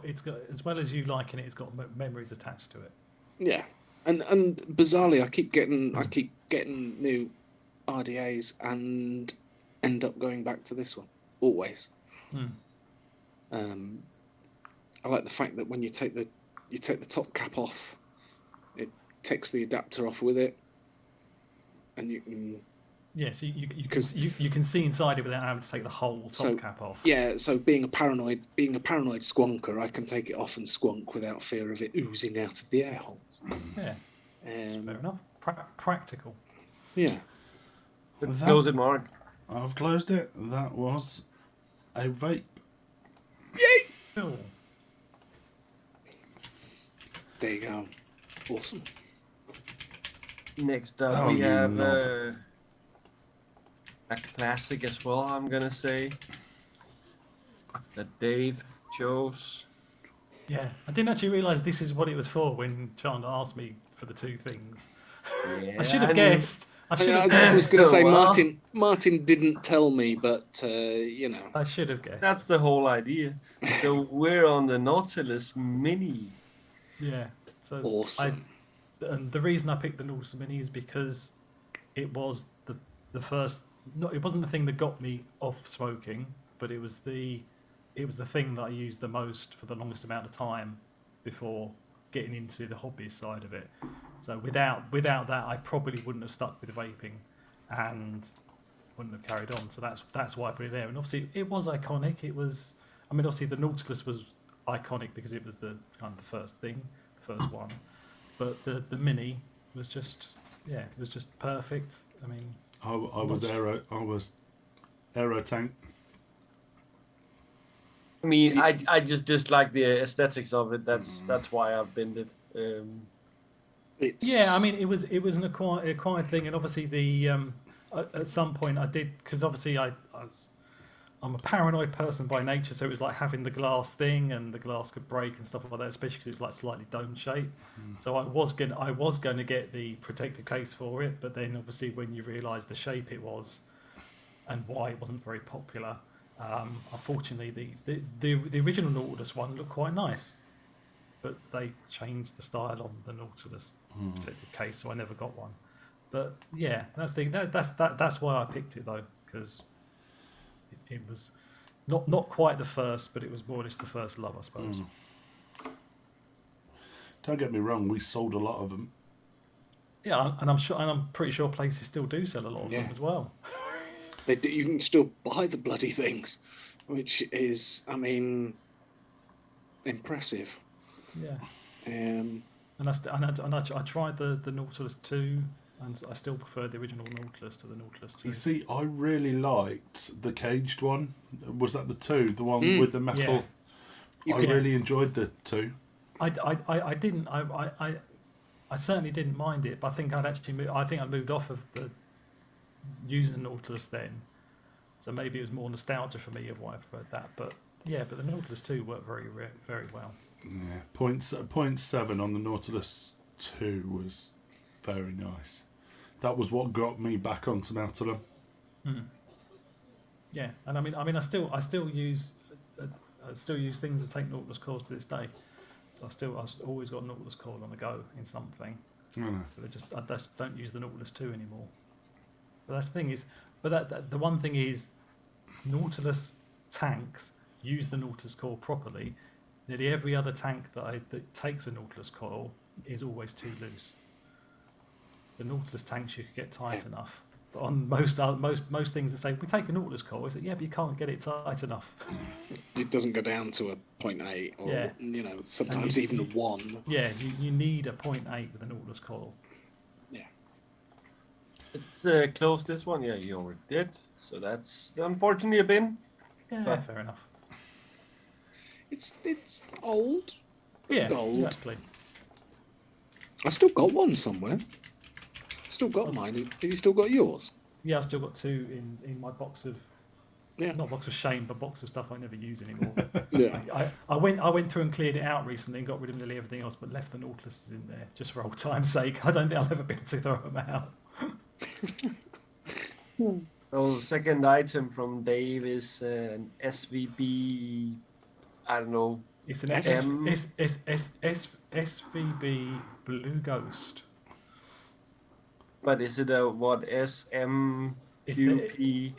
as well as you liking it, it's got memories attached to it. Yeah, and bizarrely, I keep getting new RDAs and end up going back to this one always. I like the fact that when you take the top cap off, it takes the adapter off with it, and you can Yeah, so you can see inside it without having to take the whole top cap off. Yeah, so being a paranoid squonker, I can take it off and squonk without fear of it oozing out of the air hole. Yeah, fair enough. Practical. Yeah. Close it, Mark. I've closed it. That was a vape. Cool. There you go. Awesome. Next up, we have a classic as well, I'm gonna say. That Dave chose. Yeah, I didn't actually realise this is what it was for when Chandler asked me for the two things. Yeah, I should have guessed. I should have I was guessed. going to say well. Martin didn't tell me, but you know. I should have guessed. That's the whole idea. So we're on the Nautilus Mini. Yeah. So Awesome. and the reason I picked the Nautilus Mini is because it was the first. It wasn't the thing that got me off smoking, but it was the thing that I used the most for the longest amount of time before getting into the hobbyist side of it. So without that, I probably wouldn't have stuck with vaping, and wouldn't have carried on. So that's why I put it there. And obviously, it was iconic. It was. I mean, obviously, the Nautilus was iconic because it was the kind of the first one. But the Mini was just it was just perfect. I mean, I was aero tank. I mean, I just dislike the aesthetics of it. That's why I've binned it. Yeah, I mean, it was an acquired thing, and obviously the at some point I did, because obviously I'm a paranoid person by nature, so it was like having the glass thing, and the glass could break and stuff like that, especially because it's like slightly dome shaped. So I was going to get the protective case for it, but then obviously when you realise the shape it was and why it wasn't very popular, unfortunately the original Nautilus one looked quite nice, but they changed the style on the Nautilus protective case, so I never got one. But yeah, that's why I picked it though, because it was not quite the first, but it was more or less the first love, I suppose. Don't get me wrong, we sold a lot of them. Yeah, and I'm pretty sure places still do sell a lot of them as well. They do, you can still buy the bloody things, which is, I mean, impressive. Yeah. Um, And I tried the Nautilus 2, and I still prefer the original Nautilus to the Nautilus 2. You see, I really liked the caged one. Was that the 2? The one with the metal? Yeah. I really enjoyed the 2. I didn't. I certainly didn't mind it, but I think I moved off of the using the Nautilus then, so maybe it was more nostalgia for me of why I preferred that. But yeah, but the Nautilus 2 worked very well. Yeah, 0.7 on the Nautilus 2 was very nice. That was what got me back onto Nautilus. Yeah, and I mean, I still use things that take Nautilus coils to this day. So I've always got a Nautilus coil on the go in something. But I just don't use the Nautilus 2 anymore. But that's the thing is, the one thing is, Nautilus tanks use the Nautilus coil properly. Nearly every other tank that takes a Nautilus coil is always too loose. The Nautilus tanks you could get tight enough, but on most things that say we take a Nautilus coil, it's like, yeah, but you can't get it tight enough. it doesn't go down to a 0.8 or sometimes even a 1. Yeah, you need a 0.8 with a Nautilus coil. Yeah. Let's close this one. Yeah, you already did. So that's unfortunately a bin. Yeah, fair enough. It's old. Yeah, gold. exactly. I've still got one somewhere. Still got mine. Have you still got yours? Yeah, I've still got 2 in my box of, not box of shame, but box of stuff I never use anymore. Yeah. I went through and cleared it out recently and got rid of nearly everything else, but left the Nautiluses in there just for old time's sake. I don't think I'll ever be able to throw them out. So second item from Dave is an SVB. I don't know. It's an SVB Blue Ghost. But is it a what SM? It's an SBV.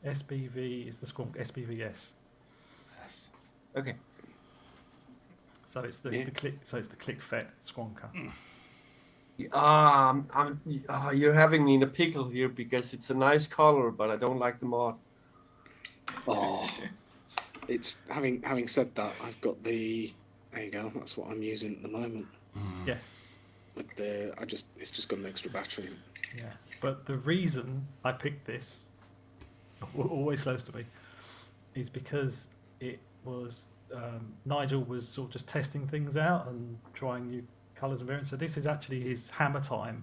SBV is the squonk. SBVS. Yes. You're having me in a pickle here because it's a nice color, but I don't like the mod. Oh, it's having said that, I've got the. There you go. That's what I'm using at the moment. Yes. With it's just got an extra battery. Yeah. But the reason I picked this, always close to me, is because it was Nigel was sort of just testing things out and trying new colours and variants. So this is actually his Hammer Time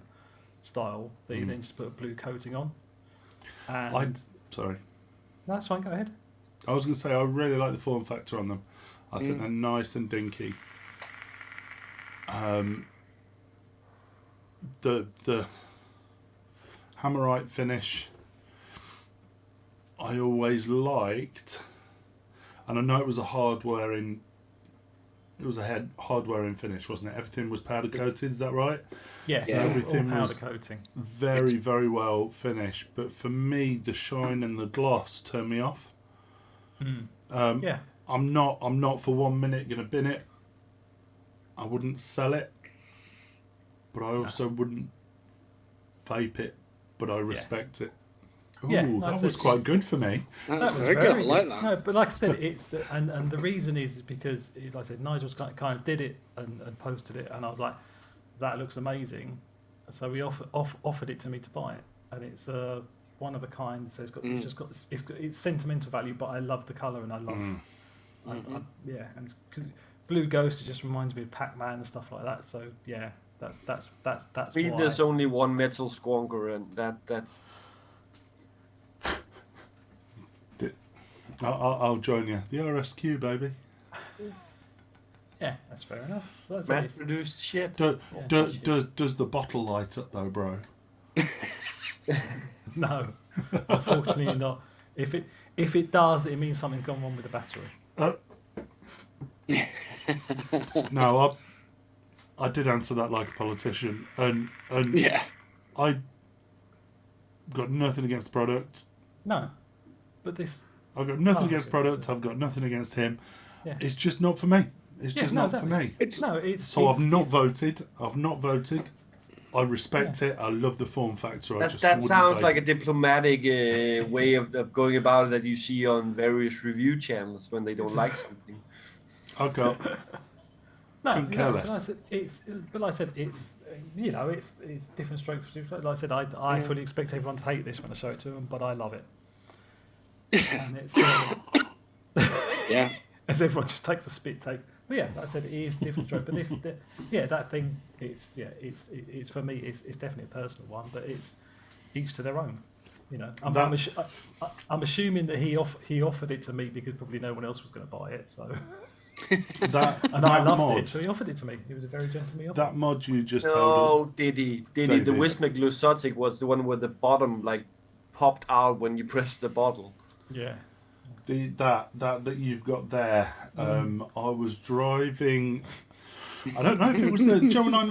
style that he then just put a blue coating on. And Sorry. no, that's fine. Go ahead. I was going to say, I really like the form factor on them. I think they're nice and dinky. The Hammerite finish, I always liked, and I know it was a hard-wearing finish, wasn't it? Everything was powder coated, is that right? Yeah, Yeah. so Everything all powder was coating. very, very well finished. But for me, the shine and the gloss turned me off. Yeah. I'm not for 1 minute going to bin it. I wouldn't sell it, but I also wouldn't vape it. But I respect it. Ooh, Yeah, that that's was it. quite good for me. That's was very good. I like that. No, but like I said, it's and the reason is because, like I said, Nigel's kind of did it and posted it, and I was like, that looks amazing. So we offered it to me to buy it, and it's one of a kind. So it's sentimental value, but I love the color and I love, and cause Blue Ghost, it just reminds me of Pac-Man and stuff like that. So yeah, that's Me, why. there's only one metal squonker, and that's. I'll join you. The RSQ, baby. Yeah, that's fair enough. That's Mass-produced shit. Does the bottle light up though, bro? No, unfortunately not. If it does, it means something's gone wrong with the battery. No, I did answer that like a politician, and Yeah. I got nothing against the product. No, but this. I've got nothing against product. I've got nothing against him. Yeah. It's just not for me. It's just not exactly. for me. So I've not voted. I've not voted. I respect it. I love the form factor. That sounds like a diplomatic way of going about it that you see on various review channels when they don't like something. I've got. No, care but less. like I said, it's it's different strokes for different. Like I said, I fully expect everyone to hate this when I show it to them, but I love it. And it's Yeah. as everyone just takes a spit take. But yeah, like I said, it is different stroke. But that thing, it's for me, it's definitely a personal one, but it's each to their own. You know, I'm assuming that he offered it to me because probably no one else was going to buy it. So. I loved it, so he offered it to me. He was a very gentleman. That mod you just held No, up. did he? David. The Wismic Lusotic was the one where the bottom like popped out when you pressed the bottle. Yeah. That you've got there. I was driving. I don't know if it was the Joe and I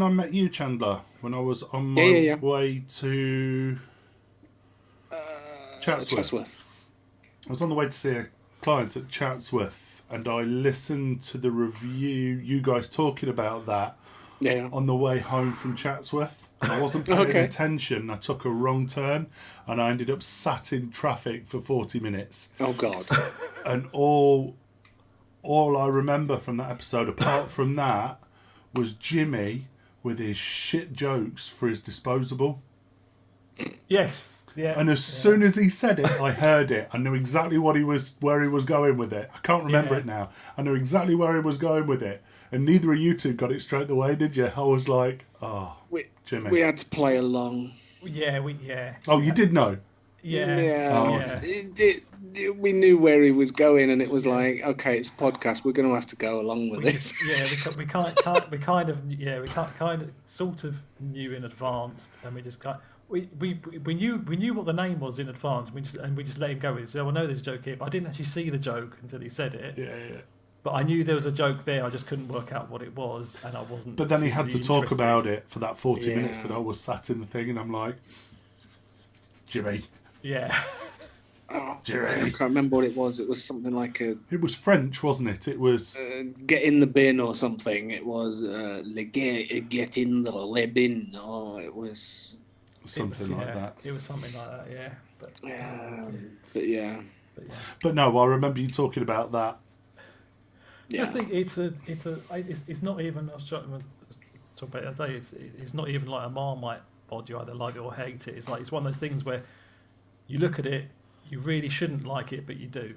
met you, Chandler, when I was on my way to Chatsworth. I was on the way to see a client at Chatsworth, and I listened to the review, you guys talking about that on the way home from Chatsworth. I wasn't paying attention. I took a wrong turn, and I ended up sat in traffic for 40 minutes. Oh God! And all I remember from that episode, apart from that, was Jimmy with his shit jokes for his disposable. Yes. Yeah. And as soon as he said it, I heard it. I knew exactly where he was going with it. I can't remember it now. I knew exactly where he was going with it. And neither of you two got it straight away, did you? I was like, Jimmy. We had to play along. Yeah. Oh, you did know? Yeah. We knew where he was going, and it was like, okay, it's a podcast. We're going to have to go along with this. We kind of sort of knew in advance, and we just we knew what the name was in advance. And we just let him go with it. So I know there's a joke here, but I didn't actually see the joke until he said it. Yeah. But I knew there was a joke there. I just couldn't work out what it was, and I wasn't. But then he had to talk interested. about it for that 40 minutes that I was sat in the thing, and I'm like, Jimmy. Yeah. I Jerry. can't remember what it was. It was something like a It was French, wasn't it? It was. get in the bin or something. It was get in the bin. Or it was Something like that. It was something like that, yeah. But but yeah. But no, I remember you talking about that. I just think it's not even. I was talking about the other day. It's not even like a Marmite bod. You either like it or hate it. It's one of those things where you look at it, you really shouldn't like it, but you do.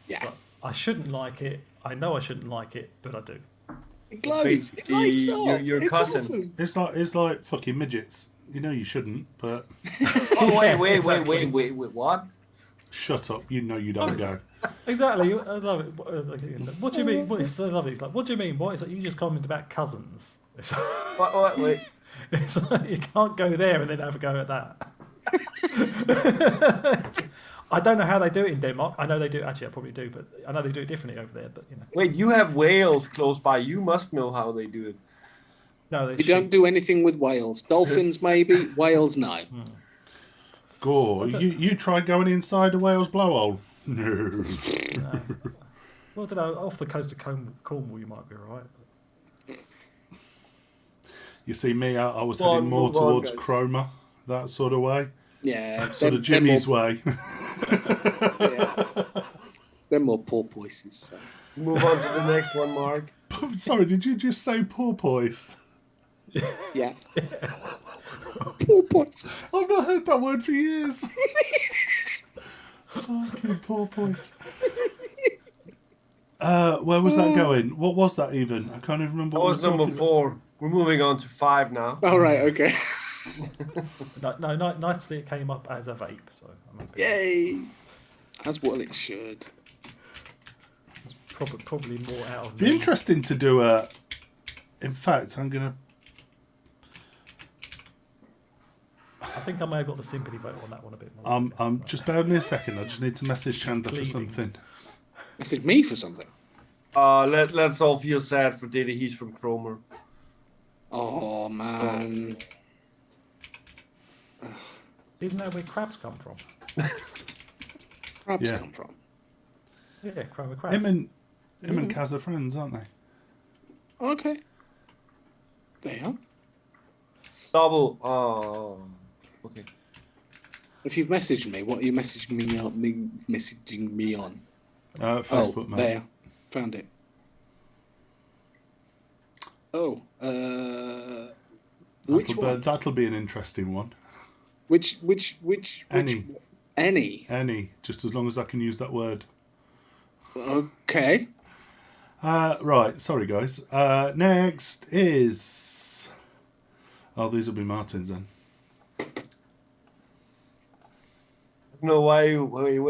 Yeah. But I shouldn't like it. I know I shouldn't like it, but I do. It glows. It lights up. Your It's cousin. awesome. It's like fucking midgets. You know you shouldn't, but Oh wait, exactly. wait, what? shut up. You know you don't go. Exactly. I love it. What do you mean? It's so lovely. It's like, what do you mean? What? It's like you just commented about cousins. It's Wait. It's like you can't go there and then have a go at that. I don't know how they do it in Denmark. I know they do. Actually, I probably do, but I know they do it differently over there. But you know, Wait, you have Wales close by. You must know how they do it. no, You don't do anything with whales. Dolphins, maybe. Whales, no. Gore, you tried going inside a whale's blowhole? No. No. Well, I don't know. Off the coast of Cornwall, you might be all right. You see me, I was Go on, heading more move on, towards guys. Cromer, that sort of way. Yeah. Sort of Jimmy's way. They're more porpoises. So. Move on to the next one, Mark. Sorry, did you just say porpoise? Yeah. Porpoise. I've not heard that word for years. Fucking porpoise. Where was that going? What was that even? I can't even remember. That what was we were number talking 4. We're moving on to 5 now. All right. Okay. No, nice to see it came up as a vape. So I'm happy. Yay. That's what it should. Probably more out of Be me. interesting to do a. In fact, I'm gonna. I think I may have got the sympathy vote on that one a bit more. Just bear with me a second. I just need to message Chandler for Bleeding. something. Message me for something. Let's all feel sad for Diddy. He's from Cromer. Oh man. Isn't that where crabs come from? Crabs Yeah. come from. Yeah, Cromer crabs. Him and Kaz are friends, aren't they? Okay. They are. Double. Oh. Okay. If you've messaged me, what are you messaging me on? Messaging me on? Facebook, mate. There. Found it. Oh. Which one? That'll be an interesting one. Which Any. Any. Just as long as I can use that word. Okay. Right, sorry guys. Next is... Oh, these will be Martin's then. I don't know where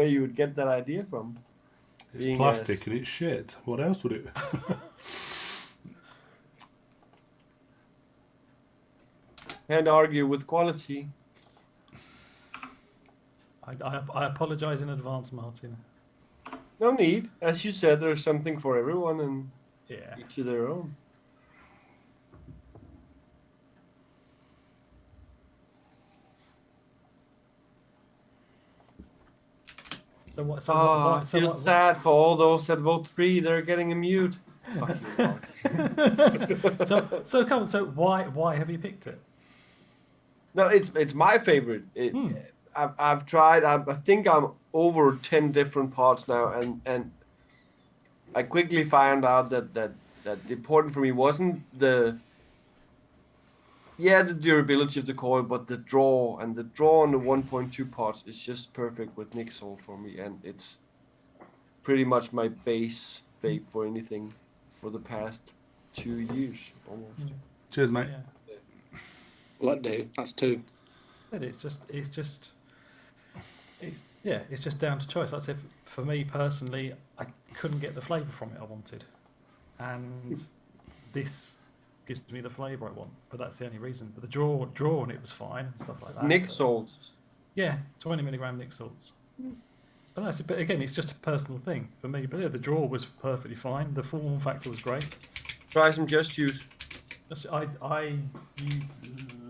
you would get that idea from. It's Being plastic and it's shit. What else would it... Can't argue with quality. I apologise in advance, Martin. No need. As you said, there's something for everyone and Yeah. each to their own. So what? Feel sad for all those that vote 3. They're getting a mute. Fuck you, Mark. So come on. So why have you picked it? No, it's my favorite. I've tried. I think I'm over 10 different parts now, and I quickly found out that the important for me wasn't the durability of the coil, but the draw, and the draw on the 1.2 parts is just perfect with Nixol for me, and it's pretty much my base vape for anything for the past 2 years almost. Cheers, mate. Yeah. Well, that do. That's 2. It's just down to choice. Like I said, for me personally, I couldn't get the flavour from it I wanted, and this gives me the flavour I want. But that's the only reason. But the draw on it was fine and stuff like that. Nixols. Yeah, 20 milligram Nick salts. But that's it. But again, it's just a personal thing for me. But yeah, the draw was perfectly fine. The form factor was great. Try some Just Juice. I use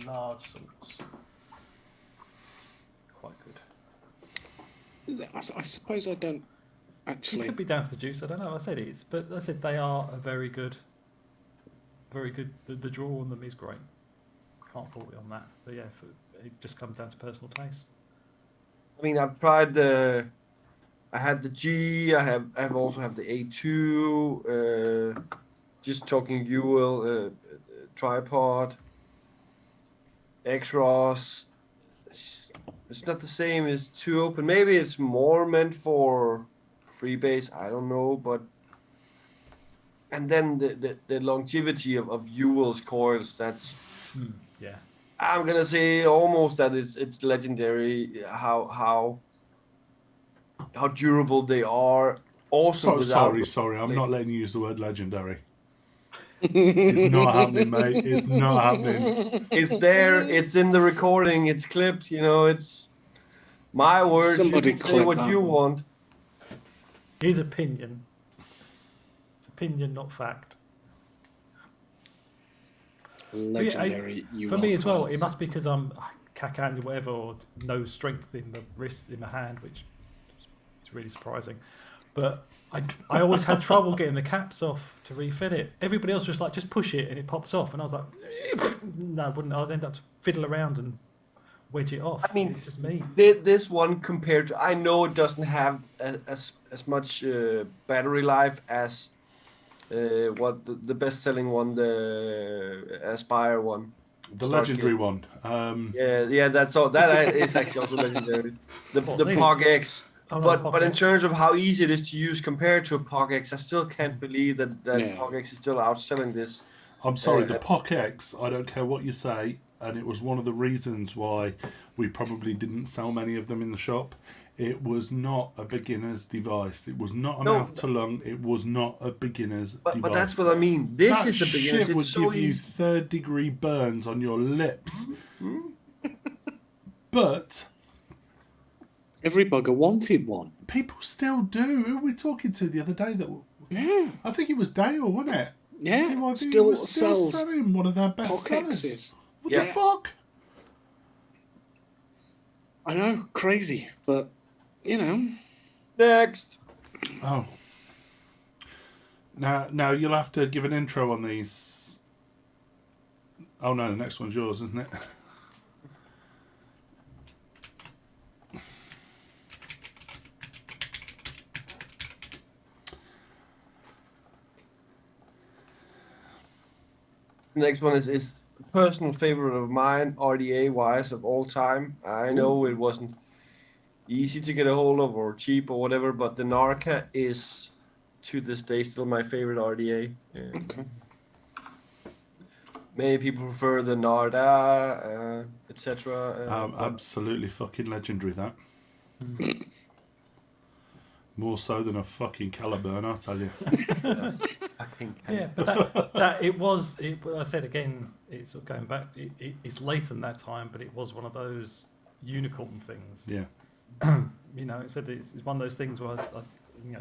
large salts. Quite good. I suppose I don't It actually. could be down to the juice. I don't know. I said it is, but I said they are a very good. The draw on them is great. Can't fault it on that. But yeah, it just comes down to personal taste. I mean, I've tried I had the G. I've also have the A2. Just talking UL tripod. X-Ross. It's not the same as 2Open. Maybe it's more meant for freebase. I don't know, but and then the longevity of UL's coils. That's Yeah. I'm gonna say almost that it's legendary how durable they are. Also, without Sorry. I'm not letting you use the word legendary. It's not happening, mate. It's not happening. it's there. It's in the recording. It's clipped. It's my words. Somebody You can say clip what that. you want. His opinion. It's opinion, not fact. Legendary. For me as well, it must be because I'm cack-handed, whatever, or no strength in the wrist, in the hand, which is really surprising. But I always had trouble getting the caps off to refit it. Everybody else was like, just push it and it pops off. And I was like, no, I wouldn't. I'd end up to fiddle around and wedge it off. I mean, It's just me. This one compared to, I know it doesn't have as much battery life as what the best-selling one, the Aspire one. The legendary one. Yeah, that's all. That is actually also legendary. The POG X. Oh, no, But in terms of how easy it is to use compared to a POG X, I still can't believe that POG X is still outselling this. I'm sorry, the POC X, I don't care what you say, and it was one of the reasons why we probably didn't sell many of them in the shop. It was not a beginner's device. It was not an out-to-lung. It was not a beginner's device. But that's what I mean. This is a beginner's. Shit would it's so give you easy. third-degree burns on your lips. But Every bugger wanted one. people still do. Who were we talking to the other day? Yeah. I think it was Dale, wasn't it? Yeah. TYV Still was sells selling one of their best POC sellers. X's. What the fuck? I know, crazy, but Next. Oh. Now you'll have to give an intro on these. Oh no, the next one's yours, isn't it? The next one is a personal favorite of mine, RDA wise of all time. I know it wasn't easy to get a hold of or cheap or whatever, but the Narca is to this day still my favorite RDA. okay. Many people prefer the Narda, etc. Absolutely fucking legendary, that. More so than a fucking Caliburn, I'll tell you. Yeah, but that it was. I said again, it's sort of going back. It's late in that time, but it was one of those unicorn things. Yeah. It said it's one of those things where I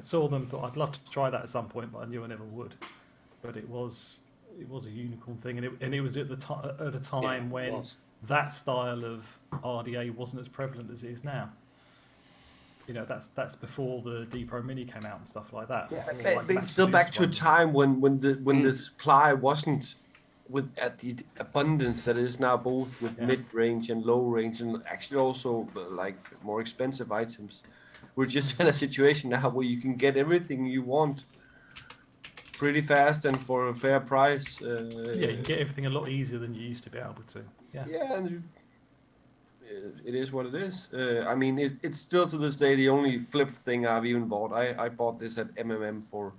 saw them, thought I'd love to try that at some point, but I knew I never would. But it was a unicorn thing, and it was at a time when that style of RDA wasn't as prevalent as it is now. That's before the D Pro Mini came out and stuff like that. Yeah, but still back to a time when the supply wasn't at the abundance that it is now, both with mid-range and low-range, and actually also like more expensive items. We're just in a situation now where you can get everything you want pretty fast and for a fair price. You can get everything a lot easier than you used to be able to. Yeah, and it is what it is. I mean, it's still to this day the only flipped thing I've even bought. I bought this at MMM for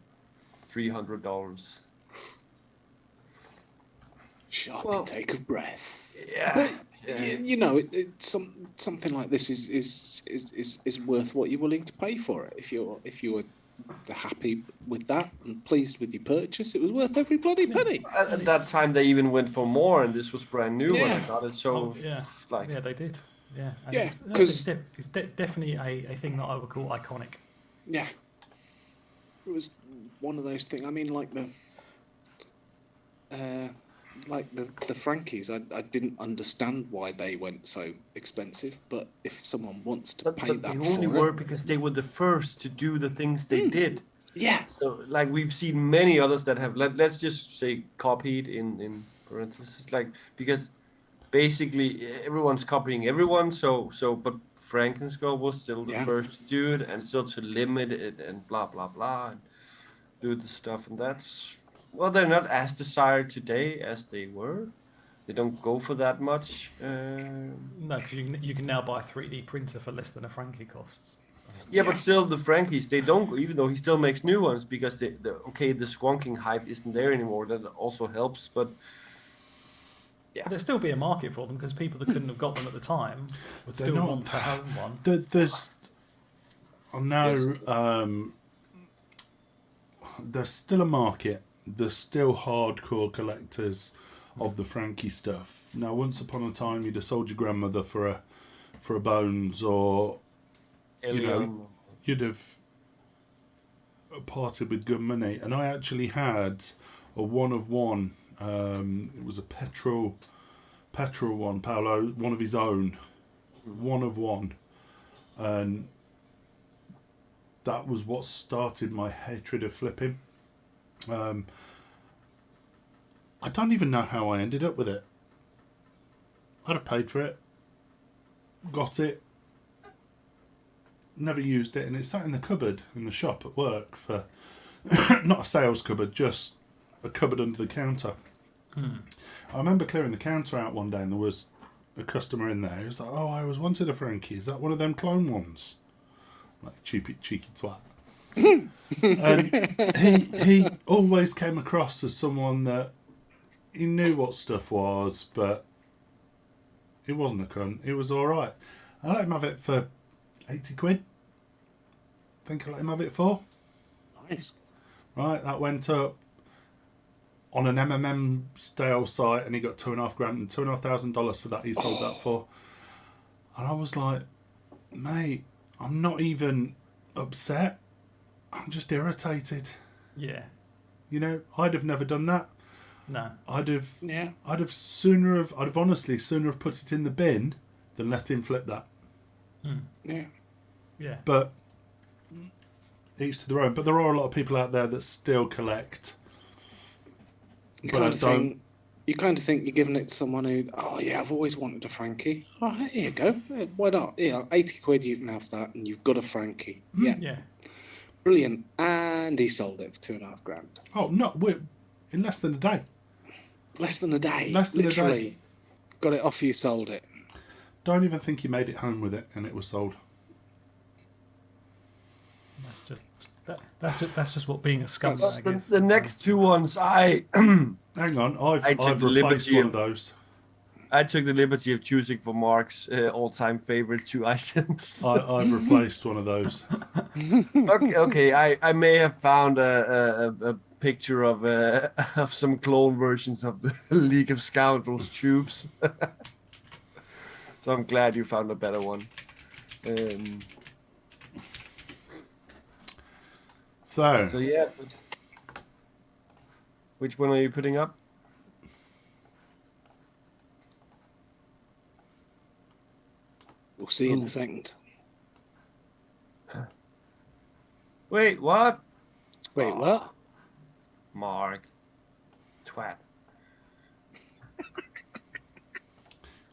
$300. Sharp intake of breath. Yeah. It's something like this is worth what you're willing to pay for it. If you were happy with that and pleased with your purchase, it was worth every bloody penny. At that time, they even went for more, and this was brand new when I got it. So, they did. Yeah, and yeah, because it's definitely a thing that I would call iconic. Yeah, it was one of those things. I mean, like like the Frankies, I didn't understand why they went so expensive. But if someone wants to pay But that they for only it, were because they were the first to do the things they did. yeah, So, like, we've seen many others that have, let's just say, copied in parentheses, like, because basically everyone's copying everyone. But Frankenskull was still the Yeah. first to do it, and still to limit it and blah blah blah, and do the stuff. And that's, well, they're not as desired today as they were. They don't go for that much. No, because you can now buy a 3D printer for less than a Frankie costs. Yeah, but still, the Frankies, they don't go, even though he still makes new ones, because the squonking hype isn't there anymore. That also helps, but But there'll still be a market for them because people that couldn't have got them at the time would They're still not- want to own one. There's, I know, there's still a market. There's still hardcore collectors of the Frankie stuff. Now, once upon a time, you'd have sold your grandmother for a bones, or Alien. you'd have parted with good money. And I actually had a one of one. It was a petrol one, Paolo, one of his own, one of one, and that was what started my hatred of flipping. I don't even know how I ended up with it. I'd have paid for it, got it, never used it, and it sat in the cupboard in the shop at work for not a sales cupboard, just a cupboard under the counter. I remember clearing the counter out one day and there was a customer in there. He was like, "Oh, I always wanted a Frankie. Is that one of them clone ones?" I'm like, cheeky twat. And he always came across as someone that he knew what stuff was, but he wasn't a cunt. He was all right. I let him have it for 80 quid. I think I let him have it for. nice. Right, that went up on an MMM stale site, and he got $2,500 for that. He sold that for, and I was like, "Mate, I'm not even upset. I'm just irritated. Yeah. You know, I'd have never done that. No. I'd have Yeah. I'd have honestly sooner have put it in the bin than let him flip that. Yeah. Yeah. But each to their own. But there are a lot of people out there that still collect. You But I kind of don't. think you're giving it to someone who, oh yeah, I've always wanted a Frankie. Oh, here you go. Yeah, why not? Yeah, 80 quid, you can have that, and you've got a Frankie. Yeah, Yeah. brilliant. And he sold it for $2,500. Oh no, we're in less than a day. Less than a day. Less than a day. Literally. Got it off you, sold it. Don't even think he made it home with it, and it was sold. That's just what being a scumbag is. The next two ones, Hang on, I took I've the replaced liberty one of- of those. I took the liberty of choosing for Mark's all-time favorite two items. I've replaced one of those. Okay. I may have found a picture of of some clone versions of the League of Scoundrels tubes. So I'm glad you found a better one. So yeah. Which one are you putting up? We'll see in a second. Wait, what? Wait, what? Mark. Twat.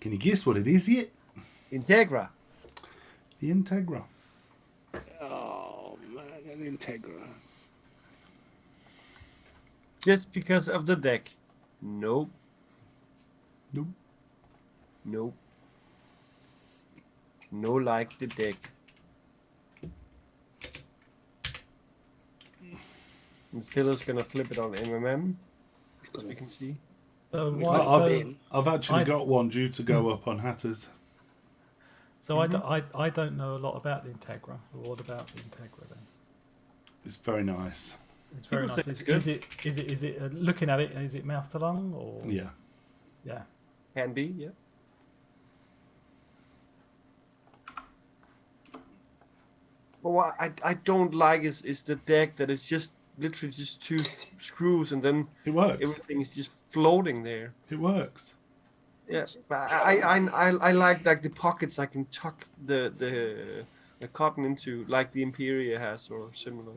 Can you guess what it is yet? Integra. The Integra. Oh man, an Integra. Just because of the deck. Nope. Nope. Nope. No like the deck. And Phil's gonna flip it on MMM, as we can see. I've actually got one due to go up on Hatters. So I don't know a lot about the Integra. What about the Integra then? It's very nice. It's very People nice. say it's Is it looking at it? Is it mouth to lung or? Yeah. Yeah. Can be, yeah. But what I don't like is the deck that is just literally just 2 screws, and then It works. everything is just floating there. It works. Yeah, but I like the pockets I can tuck the cotton into, like the Imperia has or similar.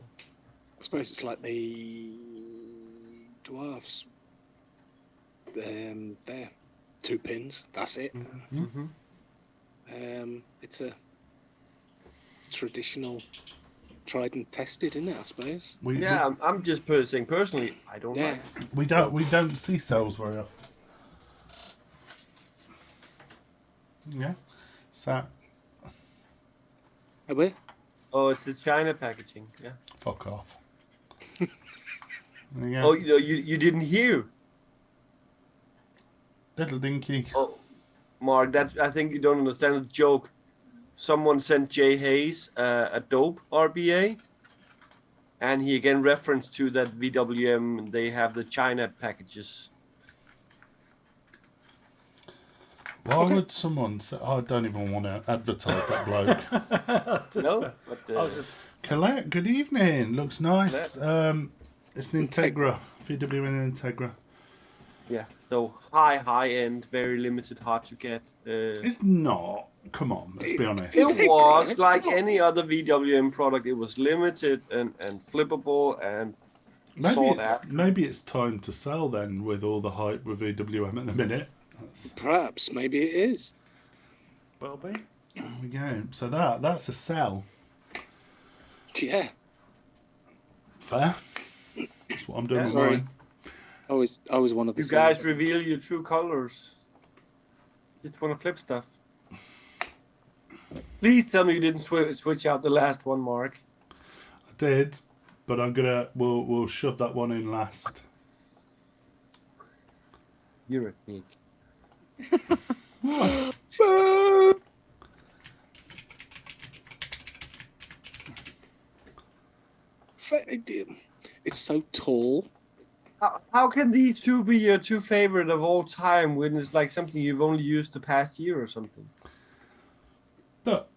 I suppose it's like the dwarves. There, 2 pins. That's it. Mm-hmm. It's a traditional, tried and tested, isn't it? I suppose. Yeah, I'm just saying personally, I don't Yeah. like it. We don't see cells very often. Yeah. So Are we? Oh, it's the China packaging. Yeah. fuck off. There you go. Oh, you didn't hear. Little dinky. Oh, Mark, I think you don't understand the joke. Someone sent Jay Hayes a dope RBA, and he again referenced to that VWM. They have the China packages. Why would someone say, I don't even want to advertise that bloke. No, but I was just Colette, good evening. Looks nice. It's an Integra. VWN Integra. yeah. So high end, very limited, hard to get. It's not. Come on, let's be honest. It was It's like not. any other VWM product. It was limited and flippable and sought after. Maybe it's time to sell then with all the hype with VWM at the minute. Perhaps. Maybe it is. will be. There we go. So that's a sell. Yeah. Fair. That's what I'm doing with Sorry. mine. I was one of the. You guys reveal your true colors. Just want to flip stuff. Please tell me you didn't switch out the last one, Mark. I did, but we'll shove that one in last. You're a geek. It's so tall. How can these two be your 2 favorite of all time when it's like something you've only used the past year or something? But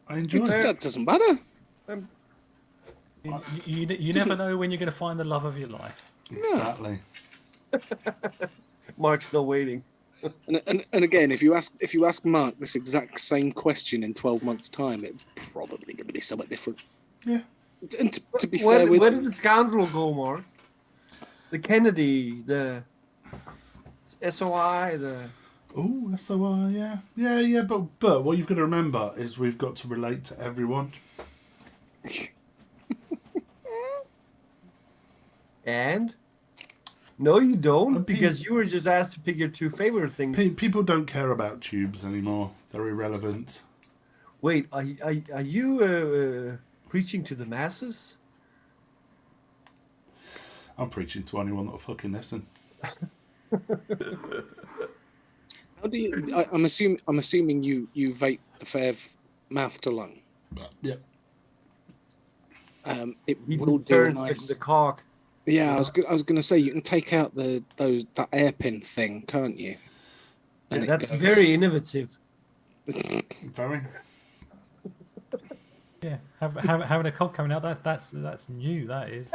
I enjoy it. That doesn't matter. You never know when you're going to find the love of your life. Exactly. Mark's still waiting. And again, if you ask Mark this exact same question in 12 months' time, it's probably going to be somewhat different. Yeah. And to be Where fair with did the scoundrel go, Mark? The Kennedy, the SOI, the... Oh, SOI, yeah. But what you've got to remember is we've got to relate to everyone. And? No, you don't, Pe- because you were just asked to pick your 2 favorite things. People don't care about tubes anymore. They're irrelevant. Wait, are you preaching to the masses? I'm preaching to anyone that'll fucking listen. how do you? I'm assuming you vape the Fev mouth to lung. Yep. He It will do a turns nice. the cock. Yeah, I was going to say you can take out that airpin thing, can't you? And it That's goes. very innovative. Very. Yeah, having a cold coming out, that's new. That's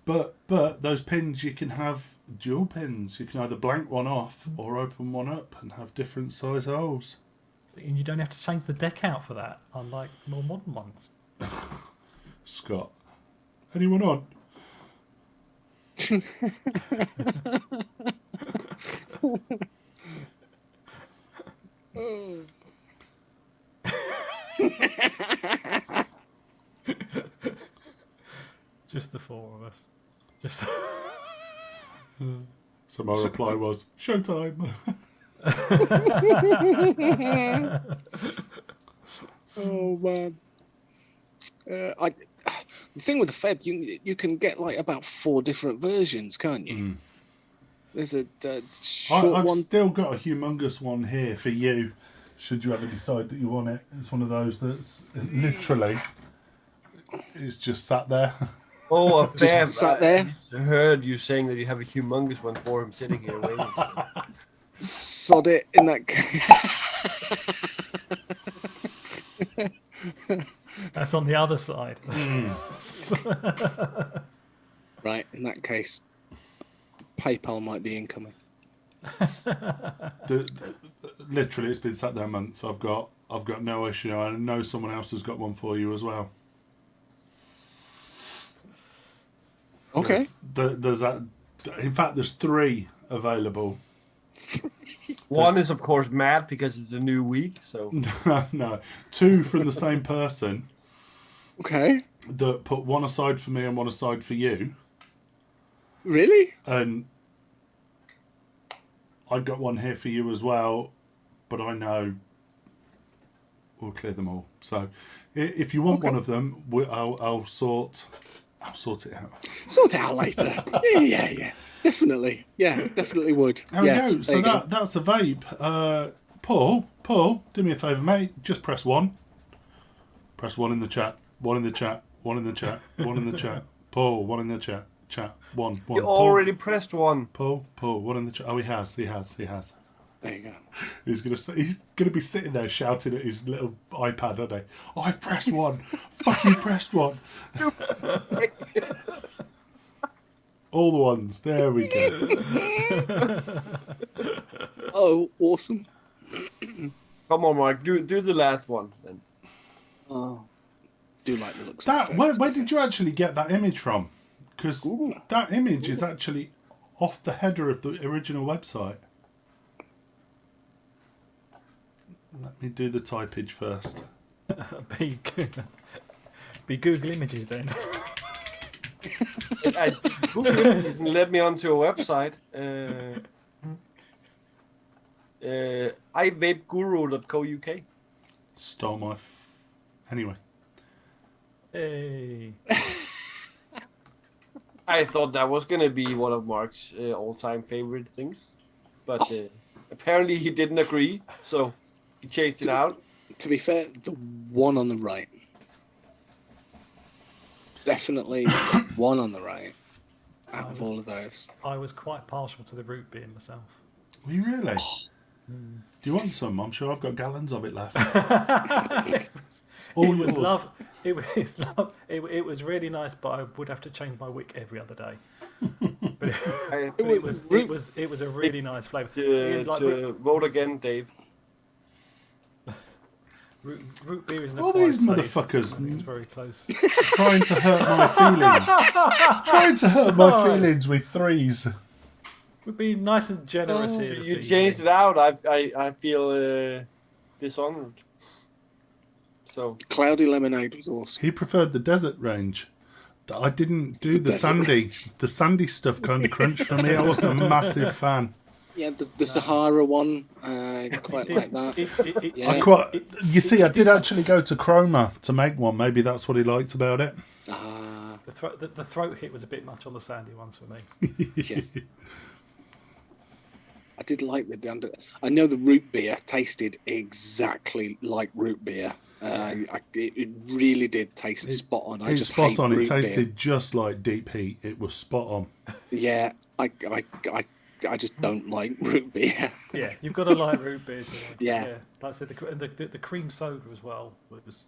But those pins, you can have dual pins. You can either blank one off or open one up and have different size holes. and you don't have to change the deck out for that, unlike more modern ones. Scott, anyone on? Just the 4 of us. Just So my reply was, showtime. Oh man. The thing with the Feb, you can get like about 4 different versions, can't you? Mm. There's a short I've one. still got a humongous one here for you, should you ever decide that you want it. It's one of those that's literally, it's just sat there. Oh, a Just fam. sat there. I heard you saying that you have a humongous one for him sitting here waiting. Sod it in that. that's on the other side. In that case, PayPal might be incoming. Literally, it's been sat there months. I've got no issue. I know someone else has got one for you as well. Okay. There's that. In fact, there's 3 available. One is, of course, mad because it's a new week. So No, 2 from the same person Okay. that put one aside for me and one aside for you. Really? And I got one here for you as well, but I know we'll clear them all. So if you want Okay. one of them, I'll sort it out. Sort it out later. Yeah. Definitely. Yeah, definitely would. There Yes, we go. there So you go. that's a vape. Paul, do me a favour, mate. Just press 1. Press 1 in the chat. 1 in the chat. 1 in the chat. 1 in the chat. Paul, 1 in the chat. Chat. 1. you already pressed 1. Paul, 1 in the chat. Oh, he has. There you go. He's gonna be sitting there shouting at his little iPad, aren't he? Oh, I've pressed 1. Fucking pressed 1. All the ones. There we go. Oh, awesome. Come on, Mark. Do the last one then. Oh, do like the looks. That of where did you actually get that image from? Because Google. that image is actually off the header of the original website. Let me do the typage first. Be Google Images then. Google Images led me onto a website. ivapeguru.co.uk. Stole my. Anyway. Hey. I thought that was gonna be one of Mark's all-time favorite things, but apparently he didn't agree, so he changed it out. To be fair, the one on the right. Definitely the one on the right. Out of all of those. I was quite partial to the root beer myself. Were you really? Do you want some? I'm sure I've got gallons of it left. All It was yours. love. It was love. It was really nice, but I would have to change my wick every other day. But it was a really nice flavour. To vote again, Dave. Root beer is an All these acquired taste. motherfuckers. I think it's very close. Trying to hurt my feelings. Trying to hurt my feelings with 3s. We're being nice and generous here. this You evening. changed it out. I feel dishonored. So Cloudy lemonade was awesome. He preferred the desert range. I didn't do the desert sandy. The sandy stuff kind of crunched for me. I wasn't a massive fan. Yeah, the Sahara one, quite like that. Yeah. You see, I did actually go to Chroma to make one. Maybe that's what he liked about it. The throat hit was a bit much on the sandy ones for me. Yeah. I did like I know the root beer tasted exactly like root beer. It really did taste spot on. I It's just spot hate on. It root tasted beer. just like deep heat. It was spot on. Yeah, I just don't like root beer. Yeah, you've got to like root beer. To like, Yeah. Like I said, the cream soda as well it was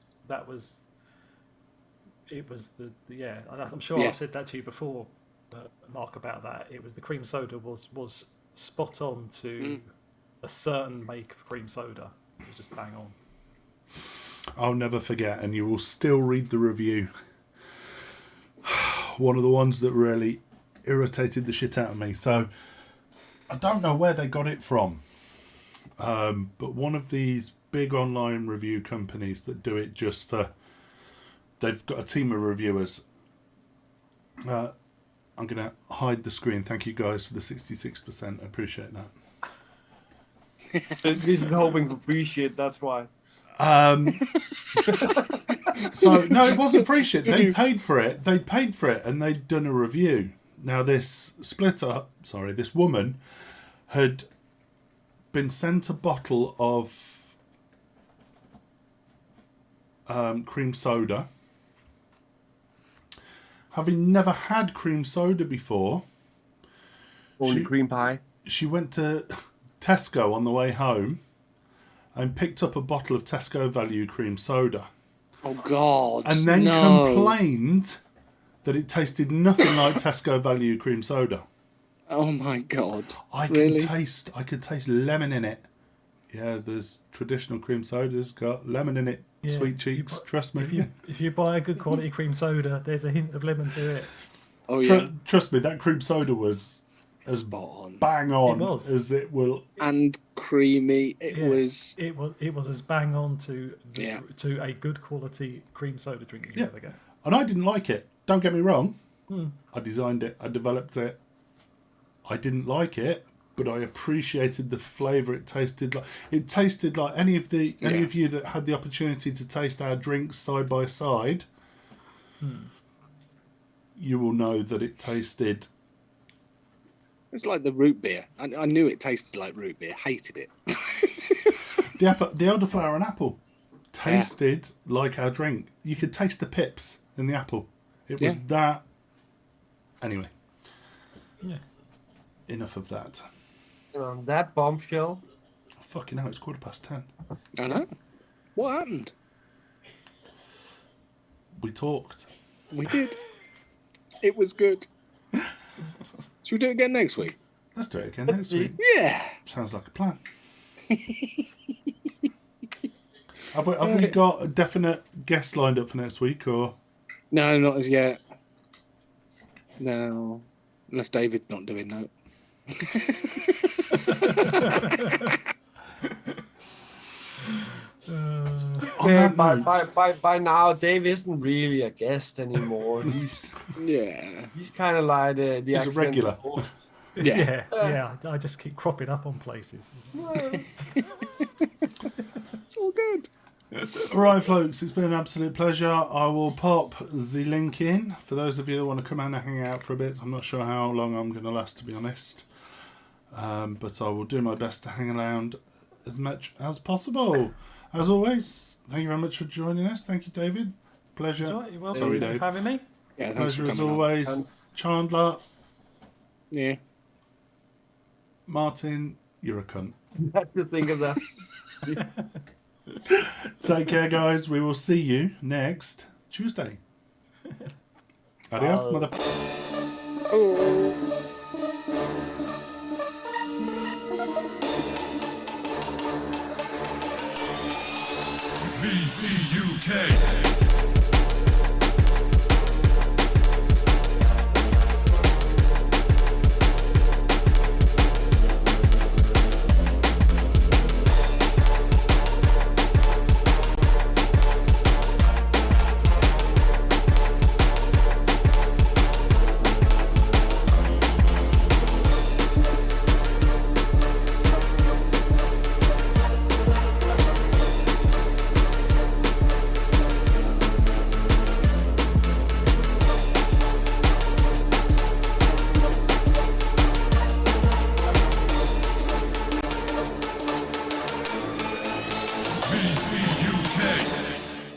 the yeah. I'm sure Yeah. I've said that to you before, Mark, about that. It was the cream soda was spot on to a certain make of cream soda. It was just bang on. I'll never forget, and you will still read the review. One of the ones that really irritated the shit out of me. So I don't know where they got it from, but one of these big online review companies that do it just for, they've got a team of reviewers. I'm going to hide the screen. Thank you guys for the 66%. I appreciate that. This is hoping for free shit. That's why. So no, it wasn't free shit. They paid for it. They paid for it, and they'd done a review. Now this this woman had been sent a bottle of cream soda. Having never had cream soda before, Only cream pie. she went to Tesco on the way home and picked up a bottle of Tesco value cream soda. Oh God! And then complained that it tasted nothing like Tesco value cream soda. Oh my god! I Really? could taste lemon in it. Yeah, there's traditional cream sodas got lemon in it. Yeah, Sweet cheeks, trust me. If you buy a good quality cream soda, there's a hint of lemon to it. Oh yeah, Trust me, that cream soda was as spot on bang on It was. as it will. and creamy. It Yeah, was. It was as bang on to Yeah. to a good quality cream soda drink you can Yeah. ever get. And I didn't like it. Don't get me wrong. Hmm. I designed it. I developed it. I didn't like it, but I appreciated the flavour it tasted like. It tasted like any of you that had the opportunity to taste our drinks side by side. You will know that it tasted. It's like the root beer. I knew it tasted like root beer. Hated it. The elderflower and apple tasted like our drink. You could taste the pips in the apple. It was that. Anyway, Yeah. enough of that. And on that bombshell, Fucking hell, it's 10:15. I know. What happened? We talked. We did. It was good. Should we do it again next week? Let's do it again next week. Yeah. Sounds like a plan. Have we got a definite guest lined up for next week, or No, not as yet. No. Unless David's not doing that. on that note, by now, Dave isn't really a guest anymore. He's kind of like the He's a accidental regular. host. Yeah. I just keep cropping up on places. It's all good. all right, folks, it's been an absolute pleasure. I will pop the link in for those of you that want to come out and hang out for a bit. I'm not sure how long I'm going to last, to be honest, but I will do my best to hang around as much as possible. As always, thank you very much for joining us. Thank you, David. Pleasure. That's right, you're welcome. Sorry, Thank you Dave. for having me. Yeah, thanks Pleasure for as coming on. always. Chandler, Yeah. Martin, you're a cunt. Had to think of that. Take care, guys. We will see you next Tuesday. Adios, motherfucker. VTUK.